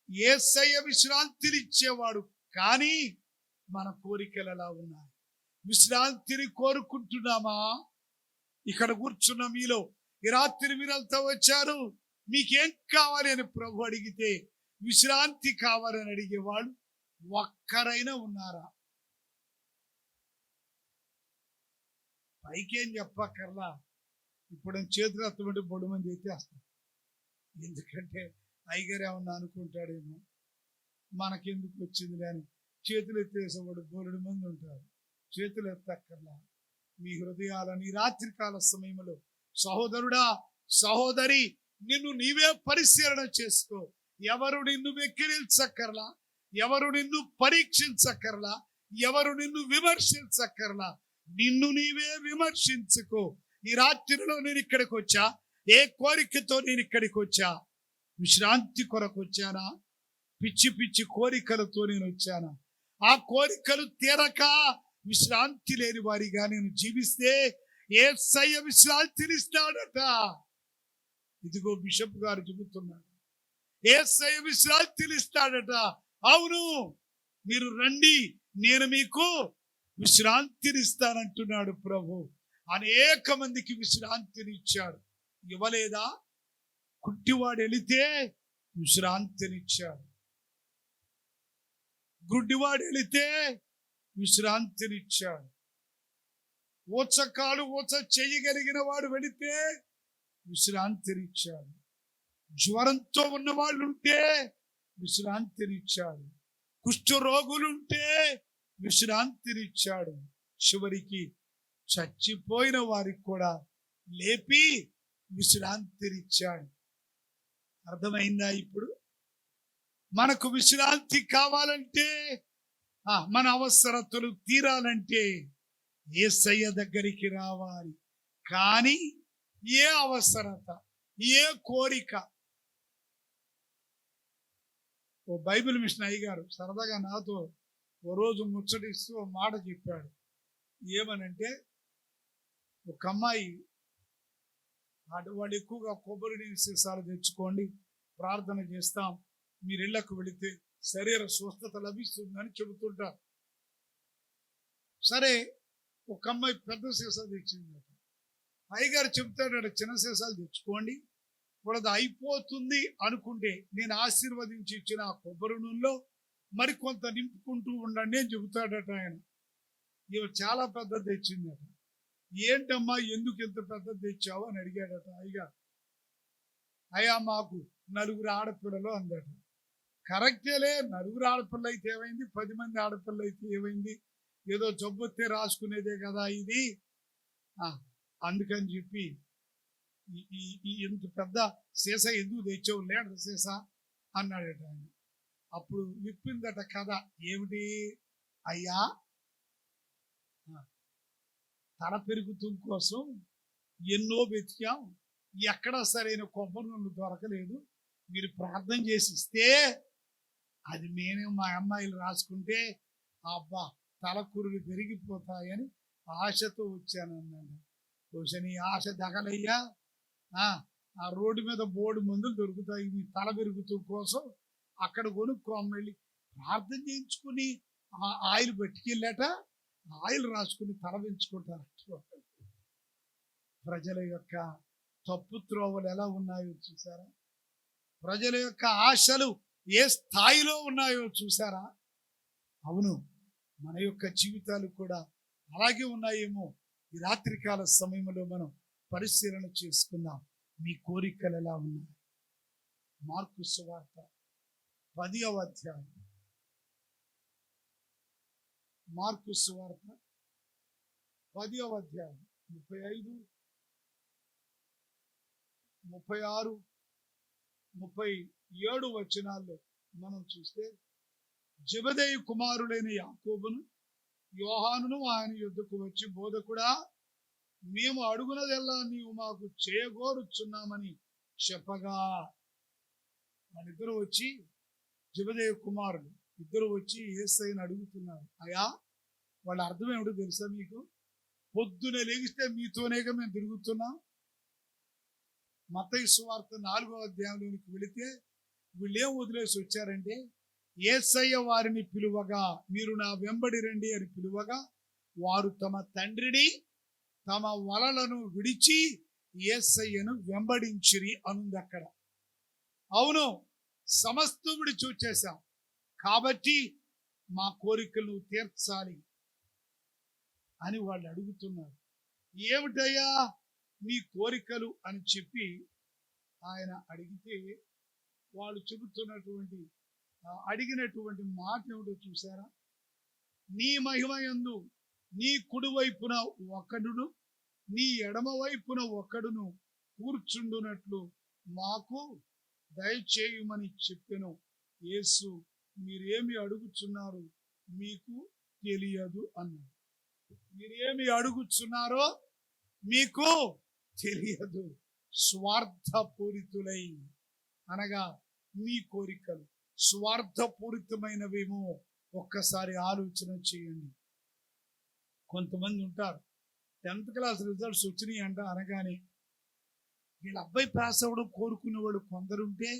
యేసయ్య విశ్రాంతినిచ్చేవాడు. కానీ మన కోరికలు ఎలా ఉన్నాయి? విశ్రాంతిని కోరుకుంటున్నామా? ఇక్కడ కూర్చున్న మీలో ఈ రాత్రి మీరంతా వచ్చారు, మీకేం కావాలి అని ప్రభు అడిగితే విశ్రాంతి కావాలని అడిగేవాడు ఒక్కరైనా ఉన్నారా? పైకేం చెప్పక్కర్లా, ఇప్పుడు చేతులు ఎత్తమంటే బొడు మంది ఎత్తేస్తాం. ఎందుకంటే అయ్యగారు ఏమన్నా అనుకుంటాడేమో, మనకెందుకు వచ్చింది అని చేతులు ఎత్తేసేవాడు బోలెడు మంది ఉంటారు. చేతులు ఎత్తక్కర్లా. మీ హృదయాలని రాత్రికాల సమయంలో సహోదరుడా, సహోదరి, నిన్ను నీవే పరిశీలన చేసుకో. ఎవరు నిన్ను వెక్కిరించక్కర్లా, ఎవరు నిన్ను పరీక్షించక్కర్లా, ఎవరు నిన్ను విమర్శించక్కర్లా. నిన్ను నీవే విమర్శించుకో. ఈ రాత్రిలో నేను ఇక్కడికి వచ్చా, ఏ కోరికతో నేను ఇక్కడికి వచ్చా? విశ్రాంతి కొరకు వచ్చానా? పిచ్చి పిచ్చి కోరికలతో నేను వచ్చానా? ఆ కోరికలు తీరక విశ్రాంతి లేని వారిగా నేను జీవిస్తే యేసయ్య విశ్రాంతినిస్తాడట. ఇదిగో బిషప్ గారు చెబుతున్నాడు, యేసయ్య విశ్రాంతినిస్తాడట. అవును, మీరు రండి, నేను మీకు విశ్రాంతినిస్తానంటున్నాడు ప్రభు. అనేక మందికి విశ్రాంతిని ఇచ్చాడు. ఇవ్వలేదా? కుంటివాడు వెళితే విశ్రాంతినిచ్చాడు. గుడ్డివాడు వెళితే విశ్రాంతినిచ్చాడు. ఊచకాలు ఊచ చేయగలిగిన వాడు వెళితే విశ్రాంతినిచ్చాడు. జ్వరంతో ఉన్న వాళ్ళు ఉంటే విశ్రాంతినిచ్చాడు. కుష్ఠరోగులుంటే విశ్రాంతినిచ్చాడు. చివరికి చచ్చిపోయిన వారికి కూడా లేపి విశ్రాంతినిచ్చాడు. అర్థమైందా? ఇప్పుడు మనకు విశ్రాంతి కావాలంటే, మన అవసరతలు తీరాలంటే యేసయ్య దగ్గరికి రావాలి. కానీ ఏ అవసరత, ఏ కోరిక, ఓ బైబిల్ మిషన్ అయ్యగారు సరదాగా నాతో ఓ రోజు ముచ్చటిస్తూ ఓ మాట చెప్పాడు. ఏమనంటే, ఒక అమ్మాయి వాళ్ళు ఎక్కువగా కొబ్బరి నీళ్ళు సీసాలు తెచ్చుకోండి, ప్రార్థన చేస్తాం, మీరు ఇళ్లకు వెళితే శరీర స్వస్థత లభిస్తుందని చెబుతుంటారు. సరే, ఒక అమ్మాయి పెద్ద సీసా తెచ్చింది. అయ్యగారు చెప్తాడు, చిన్న సీసాలు తెచ్చుకోండి, వాళ్ళది అయిపోతుంది అనుకుంటే నేను ఆశీర్వదించి ఇచ్చిన ఆ కొబ్బరి నూనెలో మరికొంత నింపుకుంటూ ఉండండి అని చెబుతాడట ఆయన. ఇవి చాలా పెద్దది తెచ్చిందట. ఏంటమ్మా, ఎందుకు ఇంత పెద్దది తెచ్చావు అని అడిగాడట అయ్యగారు. అయ్యా, మాకు 4 ఆడపిల్లలు అందట. కరెక్టేలే, 4 ఆడపిల్ల అయితే ఏమైంది, 10 మంది ఆడపిల్ల అయితే ఏమైంది, ఏదో జబ్బొత్తే రాసుకునేదే కదా ఇది. అందుకని చెప్పి ఈ ఇంత పెద్ద సీసా ఎందుకు తెచ్చావు, లీటర్ సీసా అన్నాడట ఆయన. అప్పుడు విప్పిందట కథ. ఏమిటి? అయ్యా, తల పెరుగుతూ కోసం ఎన్నో వెతికాం, ఎక్కడా సరైన కొబ్బరి నూనె దొరకలేదు, మీరు ప్రార్థన చేసి ఇస్తే అది నేను మా అమ్మాయిలు రాసుకుంటే అబ్బా తలకురులు పెరిగిపోతాయని ఆశతో వచ్చానన్నాడు. బహుశా నీ ఆశ దగలయ్యా, ఆ రోడ్డు మీద బోర్డు మందులు దొరుకుతాయి, మీ తల పెరుగుతూ కోసం అక్కడ కొనుక్కోమెళ్ళి ప్రార్థన చేయించుకుని ఆ ఆయిల్ పట్టుకెళ్ళాట, ఆయిల్ రాసుకుని తల పెంచుకుంటారు. ప్రజల యొక్క తప్పు త్రోవలు ఎలా ఉన్నాయో చూసారా? ప్రజల యొక్క ఆశలు ఏ స్థాయిలో ఉన్నాయో చూసారా? అవును, మన యొక్క జీవితాలు కూడా అలాగే ఉన్నాయేమో. ఈ రాత్రికాల సమయంలో మనం పరిశీలన చేసుకుందాం. మీ కోరికలు ఎలా ఉన్నాయి? మార్కు సువార్త 10వ అధ్యాయం. మార్కు సువార్త 10వ అధ్యాయం 35, 36, 37 వచనాల్లో మనం చూస్తే, జెబెదయి కుమారుడైన యాకోబును యోహానును ఆయన యొద్దకు వచ్చి, బోధకుడా, మేము అడుగునదెల్లా నీవు మాకు చేయగోరుచున్నామని చెప్పగా, వాళ్ళిద్దరూ వచ్చి, జెబెదయి కుమారులు ఇద్దరు వచ్చి యేసయ్యను అడుగుతున్నారు. అయ్యా, వాళ్ళ అర్థం ఏమిటో తెలుసా మీకు? పొద్దున లేగిస్తే మీతోనేగా మేము తిరుగుతున్నాం. మత్తయి సువార్త 4వ అధ్యాయంలోనికి వెళితే వీళ్ళేం వదిలేసి వచ్చారంటే, యేసయ్య వారిని పిలువగా, మీరు నా వెంబడి రండి అని పిలువగా, వారు తమ తండ్రిని తమ వలలను విడిచి యేసయ్యను వెంబడించిరి అనుంది అక్కడ. అవును, సమస్తం విడిచి వచ్చేసాం కాబట్టి మా కోరికలు తీర్చాలి అని వాళ్ళు అడుగుతున్నారు. ఏమిటయ్యా నీ కోరికలు అని చెప్పి ఆయన అడిగితే, వాళ్ళు చెబుతున్నటువంటి అడిగినటువంటి మాట ఏమిటో చూసారా? నీ మహిమయందు నీ కుడి వైపున ఒకడును నీ ఎడమ వైపున ఒకడును కూర్చుండునట్లు మాకు దయచేయమని చెప్పెను. యేసు, మీరేమి అడుగుచున్నారు మీకు తెలియదు అన్నాడు. మీరేమి అడుగుచున్నారో మీకు తెలియదు. స్వార్థపూరితులై, అనగా మీ కోరికలు స్వార్థపూరితమైనవేమో ఒక్కసారి ఆలోచన చేయండి. కొంతమంది ఉంటారు, 10th క్లాస్ రిజల్ట్స్ వచ్చినాయి అంట అనగానే వీళ్ళ అబ్బాయి పాస్ అవ్వడం కోరుకునేవాడు కొందరుంటే,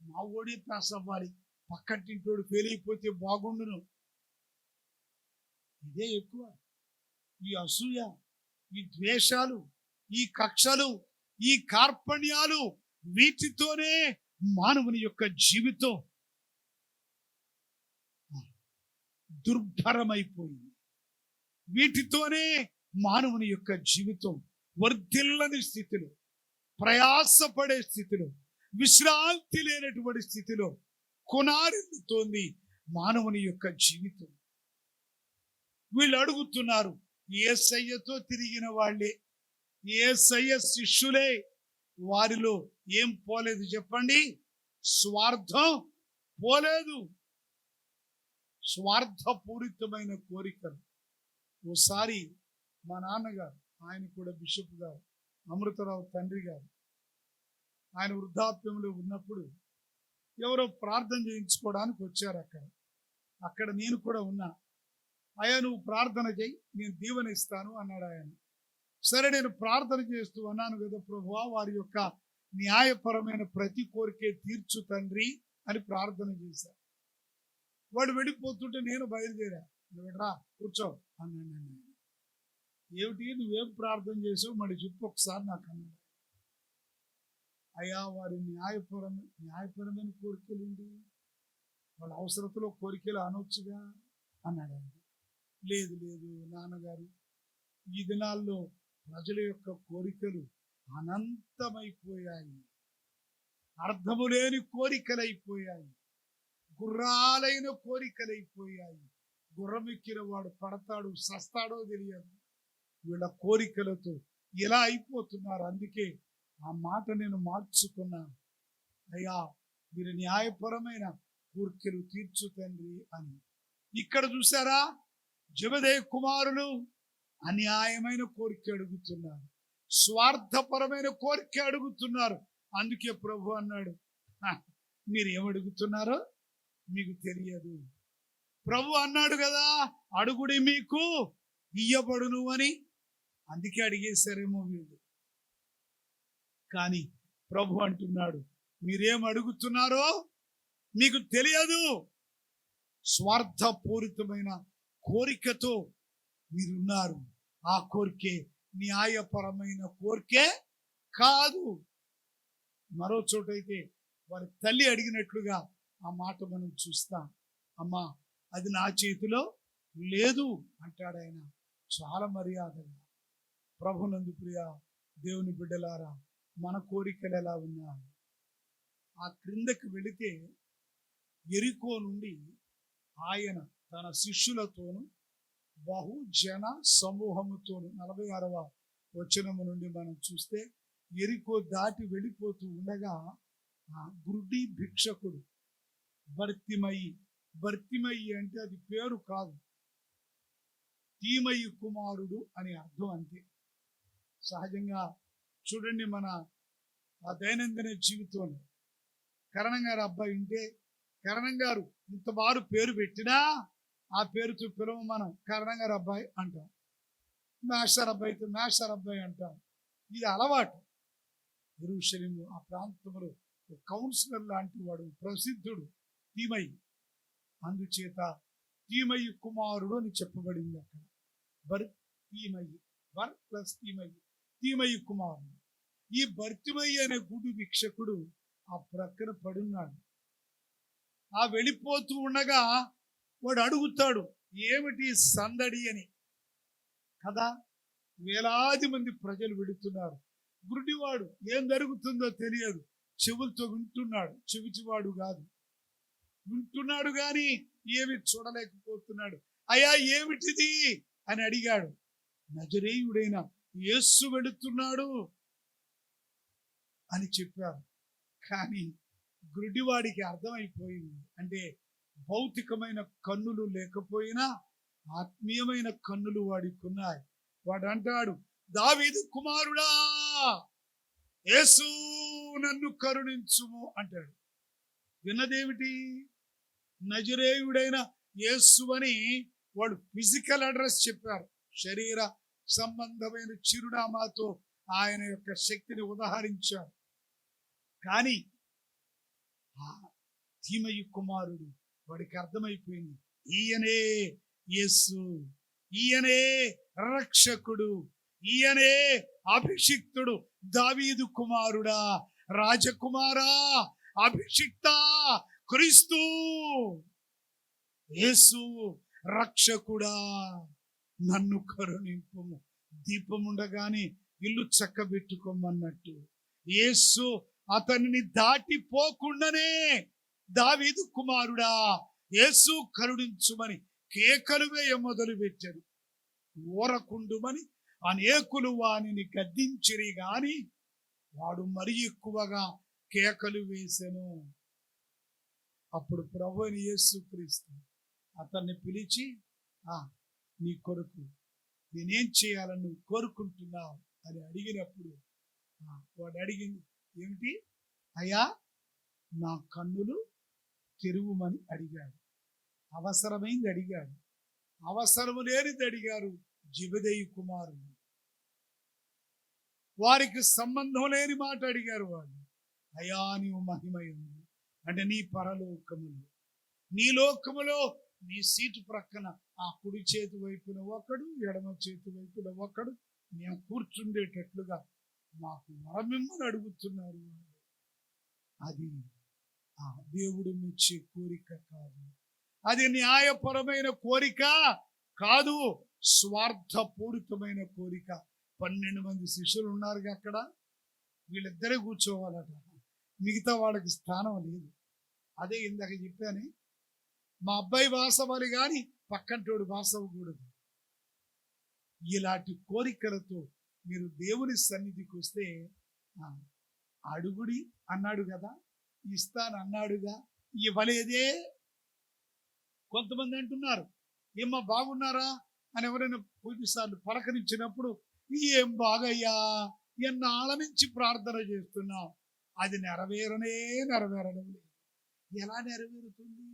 మా ఓడి పాస్ అవ్వాలి, పక్కంటింటోడు ఫెయిల్ అయిపోతే బాగుండును. ఇదే ఎక్కువ. ఈ అసూయ, ఈ ద్వేషాలు, ఈ కక్షలు, ఈ కార్పణ్యాలు వీటితోనే మానవుని యొక్క జీవితం దుర్భరమైపోయింది. వీటితోనే మానవుని యొక్క జీవితం వర్ధిల్లని స్థితిలో, ప్రయాసపడే స్థితిలో, విశ్రాంతి లేనటువంటి స్థితిలో కొనారిల్లుతోంది మానవుని యొక్క జీవితం. వీళ్ళు అడుగుతున్నారు, యేసయ్యతో తిరిగిన వాళ్ళే, యేసయ్య శిష్యులే, వారిలో ఏం పోలేదు చెప్పండి? స్వార్థం పోలేదు. స్వార్థపూరితమైన కోరికలు. ఓసారి మా నాన్నగారు, ఆయన కూడా బిషప్ గారు, అమృతరావు తండ్రి గారు, ఆయన వృద్ధాప్యంలో ఉన్నప్పుడు ఎవరో ప్రార్థన చేయించుకోవడానికి వచ్చారు. అక్కడ నేను కూడా ఉన్నా. అయ్యా నువ్వు ప్రార్థన చేయి, నేను దీవెన ఇస్తాను అన్నాడు ఆయన. సరే, నేను ప్రార్థన చేస్తూ అన్నాను కదా ప్రభువా, వారి యొక్క న్యాయపరమైన ప్రతి కోరికే తీర్చు తండ్రి అని ప్రార్థన చేశాను. వాడు వెళ్ళిపోతుంటే నేను బయలుదేరా. నువ్వురా కూర్చో అన్నాను. ఏమిటి, నువ్వేం ప్రార్థన చేసావు మళ్ళీ చెప్పు ఒకసారి నాకు అన్నాడు. అయ్యా వారి న్యాయపరమైన కోరికలు ఏంటి, వాళ్ళ అవసరతలో కోరికలు అనొచ్చుగా అన్నాడు ఆయన. లేదు నాన్నగారు, ఈ దినాల్లో ప్రజల యొక్క కోరికలు అనంతమైపోయాయి, అర్థము లేని కోరికలైపోయాయి, గుర్రాలైన కోరికలైపోయాయి. గుర్రం ఎక్కిన వాడు పడతాడు సస్తాడో తెలియదు. వీళ్ళ కోరికలతో ఇలా అయిపోతున్నారు. అందుకే ఆ మాట నేను మార్చుకున్నాను. అయ్యా మీరు న్యాయపరమైన కోరికలు తీర్చు తండ్రి అని. ఇక్కడ చూసారా, జెబెదయి కుమారులు అన్యాయమైన కోరిక అడుగుతున్నారు, స్వార్థపరమైన కోరిక అడుగుతున్నారు. అందుకే ప్రభు అన్నాడు, మీరు ఏమడుగుతున్నారో మీకు తెలియదు. ప్రభు అన్నాడు కదా, అడుగుడి మీకు ఇయ్యబడును అని. అందుకే అడిగేశారేమో వీళ్ళు. కానీ ప్రభు అంటున్నాడు, మీరేం అడుగుతున్నారో మీకు తెలియదు. స్వార్థపూరితమైన కోరికతో మీరున్నారు. ఆ కోరికే న్యాయపరమైన కోరికే కాదు. మరో చోటైతే వారి తల్లి అడిగినట్లుగా ఆ మాట మనం చూస్తాం. అమ్మా అది నా చేతిలో లేదు అంటాడు ఆయన చాలా మర్యాదగా. ప్రభునందు ప్రియ దేవుని బిడ్డలారా, మన కోరికలు ఎలా ఉన్నాయి? ఆ క్రిందకి వెళితే యెరికో నుండి ఆయన తన శిష్యులతోను బహుజన సమూహముతోను 46వ వచనము నుండి మనం చూస్తే, యెరికో దాటి వెళ్ళిపోతూ ఉండగా ఆ గుడ్డి భిక్షకుడు బర్తిమయి అంటే అది పేరు కాదు, తీమయి కుమారుడు అని అర్థం. అంతే. సహజంగా చూడండి, మన ఆ దైనందిన జీవితంలో కరణం గారు అబ్బాయి ఉంటే, కరణం గారు ఇంతవారు పేరు పెట్టినా ఆ పేరుతో పిలవ మనం కరణం గారు అబ్బాయి అంటాం, మేషర్ అబ్బాయి అయితే మేషర్ అబ్బాయి అంటాం. ఇది అలవాటు. యెరూషలేము ఆ ప్రాంతంలో కౌన్సిలర్ లాంటి వాడు ప్రసిద్ధుడు తీమయి. అందుచేత తీమయి కుమారుడు అని చెప్పబడింది అక్కడ. బర్ ప్లస్ తీమయి కుమారుడు. ఈ బర్తిమయి అనే గుడి భిక్షకుడు ఆ ప్రక్కన పడున్నాడు. ఆ వెళ్ళిపోతూ ఉండగా వాడు అడుగుతాడు, ఏమిటి సందడి అని కదా. వేలాది మంది ప్రజలు వెళుతున్నారు. గురుడివాడు ఏం జరుగుతుందో తెలియదు, చెవులతో వింటున్నాడు. చెవిటివాడు కాదు, వింటున్నాడు కానీ ఏమి చూడలేకపోతున్నాడు. అయ్యా ఏమిటిది అని అడిగాడు. నజరేయుడైన యేసు వెళుతున్నాడు అని చెప్పారు. కానీ గురుడివాడికి అర్థమైపోయింది. అంటే భౌతికమైన కన్నులు లేకపోయినా ఆత్మీయమైన కన్నులు వాడికి ఉన్నాయి. వాడు అంటాడు, దావీదు కుమారుడా యేసు నన్ను కరుణించుము అంటాడు. విన్నదేమిటి? నజరేయుడైన యేసు అని వాడు ఫిజికల్ అడ్రస్ చెప్పారు. శరీర సంబంధమైన చిరునామాతో ఆయన యొక్క శక్తిని ఉదహరించారు. కానీ ఆ తీమయి కుమారుడు వాడికి అర్థమైపోయింది, ఈయనే యేసు, ఈయనే రక్షకుడు, ఈయనే అభిషిక్తుడు, దావీదు కుమారుడా రాజకుమారా, అభిషిక్త, క్రీస్తు యేసు రక్షకుడా, నన్ను కరుణింపుము. దీపముండగానే ఇల్లు చక్కబెట్టుకోమన్నట్టు యేసు అతనిని దాటిపోకుండానే దావీదు కుమారుడా యేసు కరుణించుమని కేకలు వేయ మొదలు పెట్టారు. ఊరకుండుమని అనేకులు వానిని గద్దించిరి గాని వాడు మరి ఎక్కువగా కేకలు వేసెను. అప్పుడు ప్రభువైన యేసుక్రీస్తు అతన్ని పిలిచి, నీ కొరకు నేనేం చేయాలని నువ్వు కోరుకుంటున్నావు అని అడిగినప్పుడు వాడు అడిగింది ఏమిటి? అయ్యా, నా కన్నులు తెరువుమని అడిగాడు. అవసరమైంది అడిగాడు, అవసరము లేనిది అడిగారు జెబెదయి కుమారులు. వారికి సంబంధం లేని మాట అడిగారు వాళ్ళు. అయ్యా, నీవు మహిమయుంది అంటే నీ పరలోకములు, నీ లోకములో నీ సీటు ప్రక్కన ఆ కుడి చేతి వైపున ఒకడు, ఎడమ చేతి వైపున ఒకడు మేము కూర్చుండేటట్లుగా మాకు వరమిమ్మని అడుగుతున్నారు. అది ఆ దేవుడు మెచ్చే కోరిక కాదు, అది న్యాయపరమైన కోరిక కాదు, స్వార్థపూరితమైన కోరిక. 12 మంది శిష్యులు ఉన్నారుగా అక్కడ, వీళ్ళిద్దరే కూర్చోవాలట, మిగతా వాళ్ళకి స్థానం లేదు. అదే ఇందాక చెప్పాను, మా అబ్బాయి వాసవాలి కానీ పక్కంటోడు వాసవకూడదు. ఇలాంటి కోరికలతో మీరు దేవుని సన్నిధికి వస్తే అడుగుడి అన్నాడు కదా, ఇస్తాను అన్నాడుగా, ఇవ్వలేదే. కొంతమంది అంటున్నారు, ఏమ్మా బాగున్నారా అని ఎవరైనా కొన్నిసార్లు పలకరించినప్పుడు, ఏం బాగయ్యా, ఎన్నాళ్ళ నుంచి ప్రార్థన చేస్తున్నాం, అది నెరవేరడం లేదు. ఎలా నెరవేరుతుంది?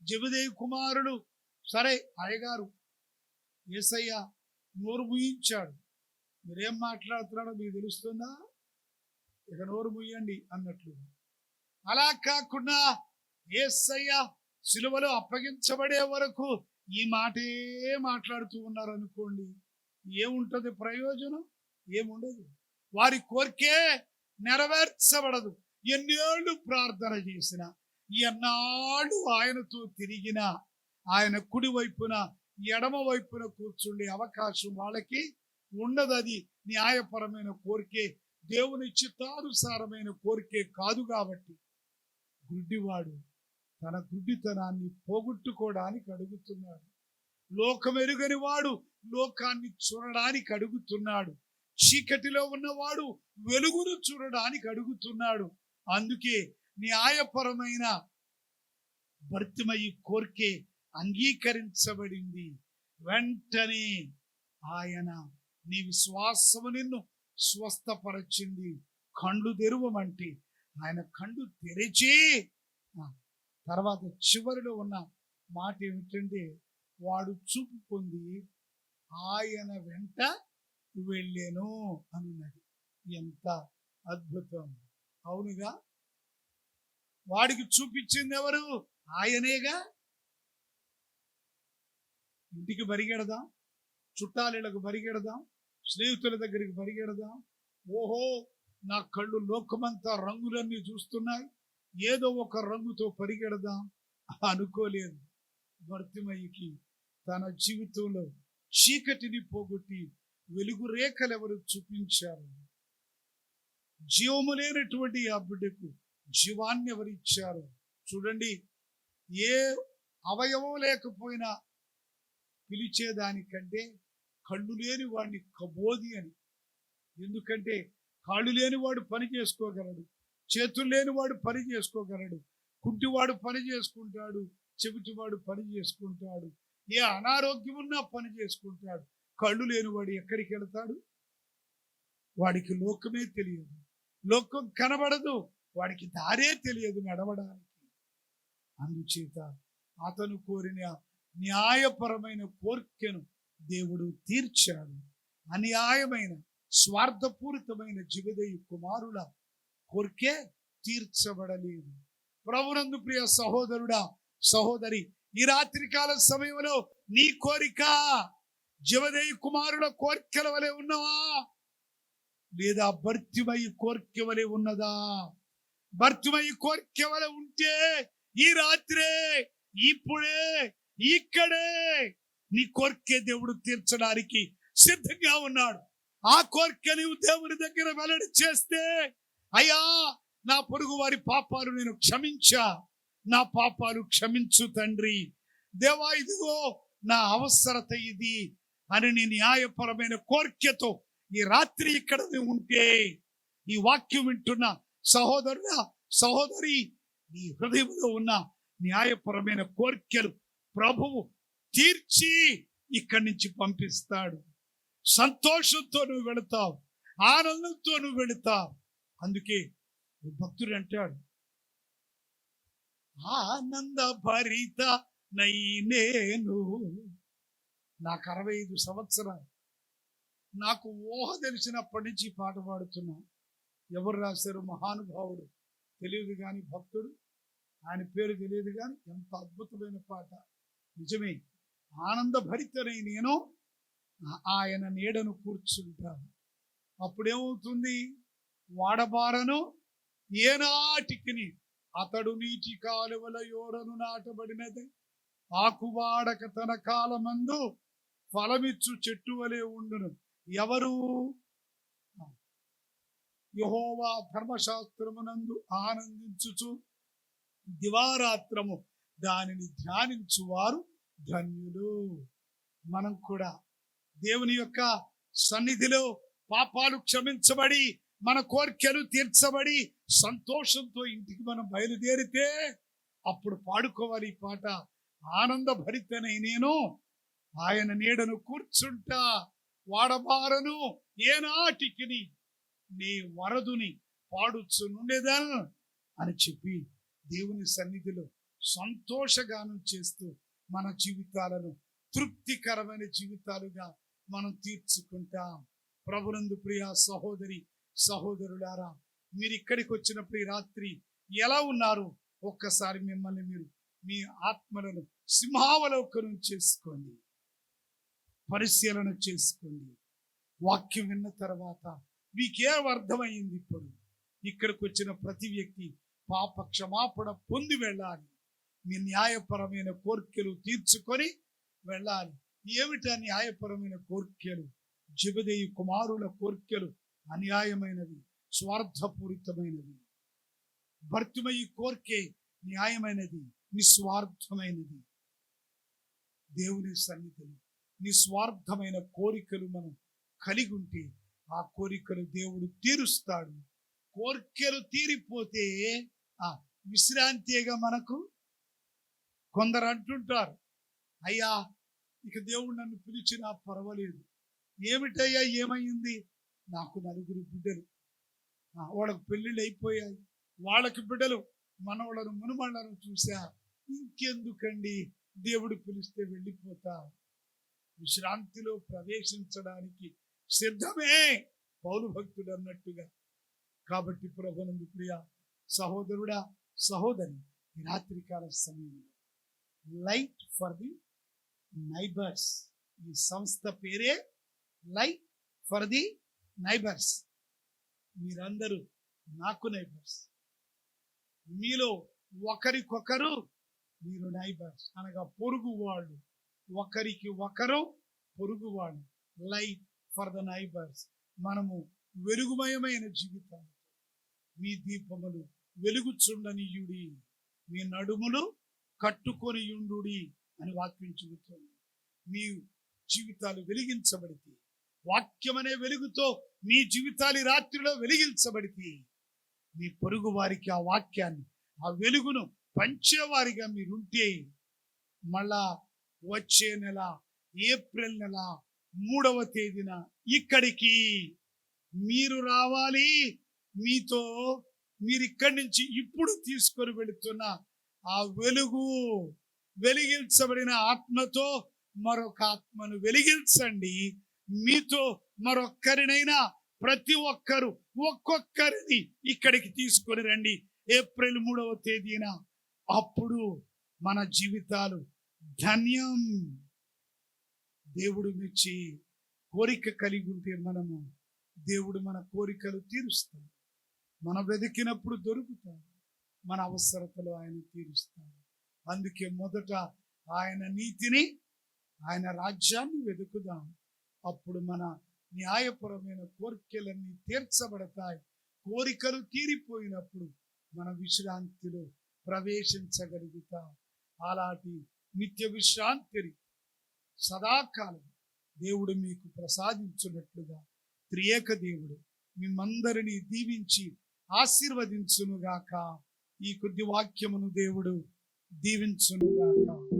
జెబెదయి కుమారుడు సరే అయ్యగారు యేసయ్య నోరు ముయించాడు, మీరేం మాట్లాడుతున్నాడో మీకు తెలుస్తుందా, ఇక నోరు ముయ్యండి అన్నట్లు. అలా కాకుండా యేసయ్య సిలువలో అప్పగించబడే వరకు ఈ మాటే మాట్లాడుతూ ఉన్నారు అనుకోండి, ఏముంటది ప్రయోజనం? ఏముండదు. వారి కోరికే నెరవేర్చబడదు. ఎన్నేళ్ళు ప్రార్థన చేసినా, ఎన్నాళ్ళు ఆయనతో తిరిగినా, ఆయన కుడి వైపున ఎడమ వైపున కూర్చుండే అవకాశం వాళ్ళకి ఉండదు. అది న్యాయపరమైన కోరికే, దేవుని చిత్తానుసారమైన కోరికే కాదు. కాబట్టి గుడ్డివాడు తన గుడ్డితనాన్ని పోగొట్టుకోవడానికి అడుగుతున్నాడు. లోకమెరుగని వాడు లోకాన్ని చూడడానికి అడుగుతున్నాడు. చీకటిలో ఉన్నవాడు వెలుగును చూడడానికి అడుగుతున్నాడు. అందుకే న్యాయపరమైన భర్తిమయి కోరికే అంగీకరించబడింది. వెంటనే ఆయన నీ విశ్వాసము నిన్ను స్వస్థపరచింది. కళ్ళు తెరవమంటే ఆయన కళ్ళు తెరిచి, తర్వాత చివరిలో ఉన్న మాట ఏమిటంటే, వాడు చూపు పొంది ఆయన వెంట వెళ్ళాను అన్నది. ఎంత అద్భుతం! అవునుగా, వాడికి చూపించింది ఎవరు? ఆయనేగా. ఇంటికి పరిగెడదాం, చుట్టాలకు పరిగెడదాం, స్నేహితుల దగ్గరికి పరిగెడదాం. ఓహో, నా కళ్ళు లోకమంతా రంగులన్నీ చూస్తున్నాయి, ఏదో ఒక రంగుతో పరిగెడదాం అనుకోలేదు. భర్తిమయ్యకి తన జీవితంలో చీకటిని పోగొట్టి వెలుగు రేఖలు ఎవరు చూపించారు? జీవము లేనటువంటి ఆ బిడ్డకు జీవాన్ని ఎవరిచ్చారు? చూడండి, ఏ అవయవం లేకపోయినా పిలిచేదానికంటే కళ్ళు లేని వాడిని కబోది అని. ఎందుకంటే కాళ్ళు లేనివాడు పని చేసుకోగలడు, చేతులు లేనివాడు పని చేసుకోగలడు, కుంటివాడు పని చేసుకుంటాడు, చెవిటివాడు పని చేసుకుంటాడు, ఏ అనారోగ్యం ఉన్నా పని చేసుకుంటాడు. కళ్ళు లేనివాడు ఎక్కడికి వెళ్తాడు? వాడికి లోకమే తెలియదు, లోకం కనబడదు, వాడికి దారే తెలియదు నడవడానికి. అందుచేత అతను కోరిన న్యాయపరమైన కోరికను దేవుడు తీర్చాడు. అన్యాయమైన స్వార్థపూరితమైన జెబెదయి కుమారుల కోరికే తీర్చబడలేదు. ప్రభునందు ప్రియ సహోదరుడా, సహోదరి, ఈ రాత్రికాల సమయంలో నీ కోరిక జెబెదయి కుమారుల కోరికల వలె ఉన్నవా? లేదా భర్తిమయి కోరిక వలె ఉన్నదా? భర్తిమయి కోరిక వలె ఉంటే ఈ రాత్రే, ఇప్పుడే, ఇక్కడే నీ కోరిక దేవుడు తీర్చడానికి సిద్ధంగా ఉన్నాడు. ఆ కోరిక నీవు దేవుని దగ్గర వెల్లడి చేస్తే, అయ్యా నా పొరుగు వారి పాపాలు నేను క్షమించా, నా పాపాలు క్షమించు తండ్రి, దేవా ఇదిగో నా అవసరత ఇది అని నీ న్యాయపరమైన కోరికతో ఈ రాత్రి ఇక్కడ ఉంటే, ఈ వాక్యం వింటున్న సహోదరుడా సహోదరి, నీ హృదయంలో ఉన్న న్యాయపరమైన కోరికలు ప్రభువు తీర్చి ఇక్కడి నుంచి పంపిస్తాడు. సంతోషంతో నువ్వు వెళతావు, ఆనందంతో నువ్వు వెళతావు. అందుకే భక్తుడు అంటాడు, ఆనంద భరిత నై నేను. నాకు 65 సంవత్సరాలు, నాకు ఊహ తెలిసినప్పటి నుంచి పాట పాడుతున్నా. ఎవరు రాశారు? మహానుభావుడు, తెలియదు కానీ భక్తుడు, ఆయన పేరు తెలియదు కానీ ఎంత అద్భుతమైన పాట. నిజమే, ఆనంద భరితనై నేను ఆయన నీడను కూర్చుంటాను. అప్పుడేమవుతుంది? వాడబారను ఏనాటికి అతడు నీటి కాలువల యోరను నాటబడినది, ఆకువాడక తన కాలమందు ఫలమిచ్చు చెట్టు వలె ఉండును. ఎవరు? యెహోవా ధర్మశాస్త్రమునందు ఆనందించుచు దివారాత్రము దానిని ధ్యానించువారు ధన్యులు. మనం కూడా దేవుని యొక్క సన్నిధిలో పాపాలు క్షమించబడి, మన కోరికలు తీర్చబడి, సంతోషంతో ఇంటికి మనం బయలుదేరితే అప్పుడు పాడుకోవాలి ఈ పాట. ఆనంద భరితనై నేను ఆయన నీడను కూర్చుంటా, వాడబారను ఏనాటికి నీ వరదుని పాడుచు నుండేదన్ అని చెప్పి దేవుని సన్నిధిలో సంతోషగానం చేస్తూ మన జీవితాలను తృప్తికరమైన జీవితాలుగా మనం తీర్చుకుంటాం. ప్రభునందు ప్రియ సహోదరి సహోదరులారా, మీరు ఇక్కడికి వచ్చినప్పుడు ఈ రాత్రి ఎలా ఉన్నారు? ఒక్కసారి మిమ్మల్ని మీరు మీ ఆత్మలను సింహావలోకనం చేసుకోండి, పరిశీలన చేసుకోండి. వాక్యం విన్న తర్వాత మీకేం అర్థమైంది? ఇప్పుడు ఇక్కడికి వచ్చిన ప్రతి వ్యక్తి పాప క్షమాపణ పొంది వెళ్ళాలి. మీ న్యాయపరమైన కోరికలు తీర్చుకొని వెళ్ళాలి. ఏమిటా న్యాయపరమైన కోరికలు? జెబెదయి కుమారుల కోరికలు అన్యాయమైనవి, స్వార్థపూరితమైనవి. భర్తిమయి కోరికే న్యాయమైనది, నిస్వార్థమైనది. దేవుని సన్నిధిలో నిస్వార్థమైన కోరికలు మనం కలిగి ఉంటే ఆ కోరికలు దేవుడు తీరుస్తాడు. కోరికలు తీరిపోతే విశ్రాంతిగా మనకు. కొందరు అంటుంటారు, అయ్యా ఇక దేవుడు నన్ను పిలిచినా పర్వాలేదు. ఏమిటయ్యా ఏమైంది? నాకు 4 బిడ్డలు, వాళ్ళకు పెళ్ళిళ్ళు అయిపోయాయి, వాళ్ళకి బిడ్డలు, మనవళ్ళను మునుమళ్ళను చూసా, ఇంకెందుకండి, దేవుడు పిలిస్తే వెళ్ళిపోతా. విశ్రాంతిలో ప్రవేశించడానికి సిద్ధమే పౌలు భక్తుడు అన్నట్టుగా. కాబట్టి ప్రభునందు ప్రియ సహోదరుడా సహోదరి, ఈ రాత్రికాల సమయంలో లైట్ ఫర్ ది నైబర్స్, ఈ సంస్థ పేరే లైట్ ఫర్ ది నైబర్స్. మీరందరూ నాకు నైబర్స్, మీలో ఒకరికొకరు మీరు నైబర్స్, అనగా పొరుగు వాళ్ళు, ఒకరికి ఒకరు పొరుగు వాళ్ళు. Light for the neighbours. మనము వెలుగుమయమైన జీవితాలు, మీ దీపములు వెలుగుచుండనీయుడి, మీ నడుములు కట్టుకొని యుండుడి అని వాక్యం చెబుతుంది. మీ జీవితాలు వెలిగించబడితే, వాక్యం అనే వెలుగుతో మీ జీవితాలు రాత్రిలో వెలిగించబడితే, మీ పొరుగు వారికి ఆ వాక్యాన్ని, ఆ వెలుగును పంచేవారిగా మీరుంటే, మళ్ళా వచ్చే నెల ఏప్రిల్ నెల 3వ తేదీన ఇక్కడికి మీరు రావాలి. మీతో మీరు ఇక్కడి నుంచి ఇప్పుడు తీసుకొని వెళుతున్న ఆ వెలుగు, వెలిగించబడిన ఆత్మతో మరొక ఆత్మను వెలిగించండి. మీతో మరొక్కరినైనా ప్రతి ఒక్కరు ఒక్కొక్కరిని ఇక్కడికి తీసుకొని రండి ఏప్రిల్ 3వ తేదీన. అప్పుడు మన జీవితాలు ధన్యం. దేవుడు మెచ్చి కోరిక కలిగి ఉంటే మనము దేవుడు మన కోరికలు తీరుస్తాడు. మనం వెతికినప్పుడు దొరుకుతాడు. మన అవసరతలు ఆయన తీరుస్తాడు. అందుకే మొదట ఆయన నీతిని, ఆయన రాజ్యాన్ని వెతుకుదాం. అప్పుడు మన న్యాయపరమైన కోరికలన్నీ తీర్చబడతాయి. కోరికలు తీరిపోయినప్పుడు మన విశ్రాంతిలో ప్రవేశించగలుగుతాం. అలాంటి నిత్య విశ్రాంతిని సదాకాలం దేవుడు మీకు ప్రసాదించున్నట్లుగా త్రియేక దేవుడు మిమ్మందరినీ దీవించి ఆశీర్వదించునుగాక. ఈ కొద్ది వాక్యమును దేవుడు దీవించునుగాక.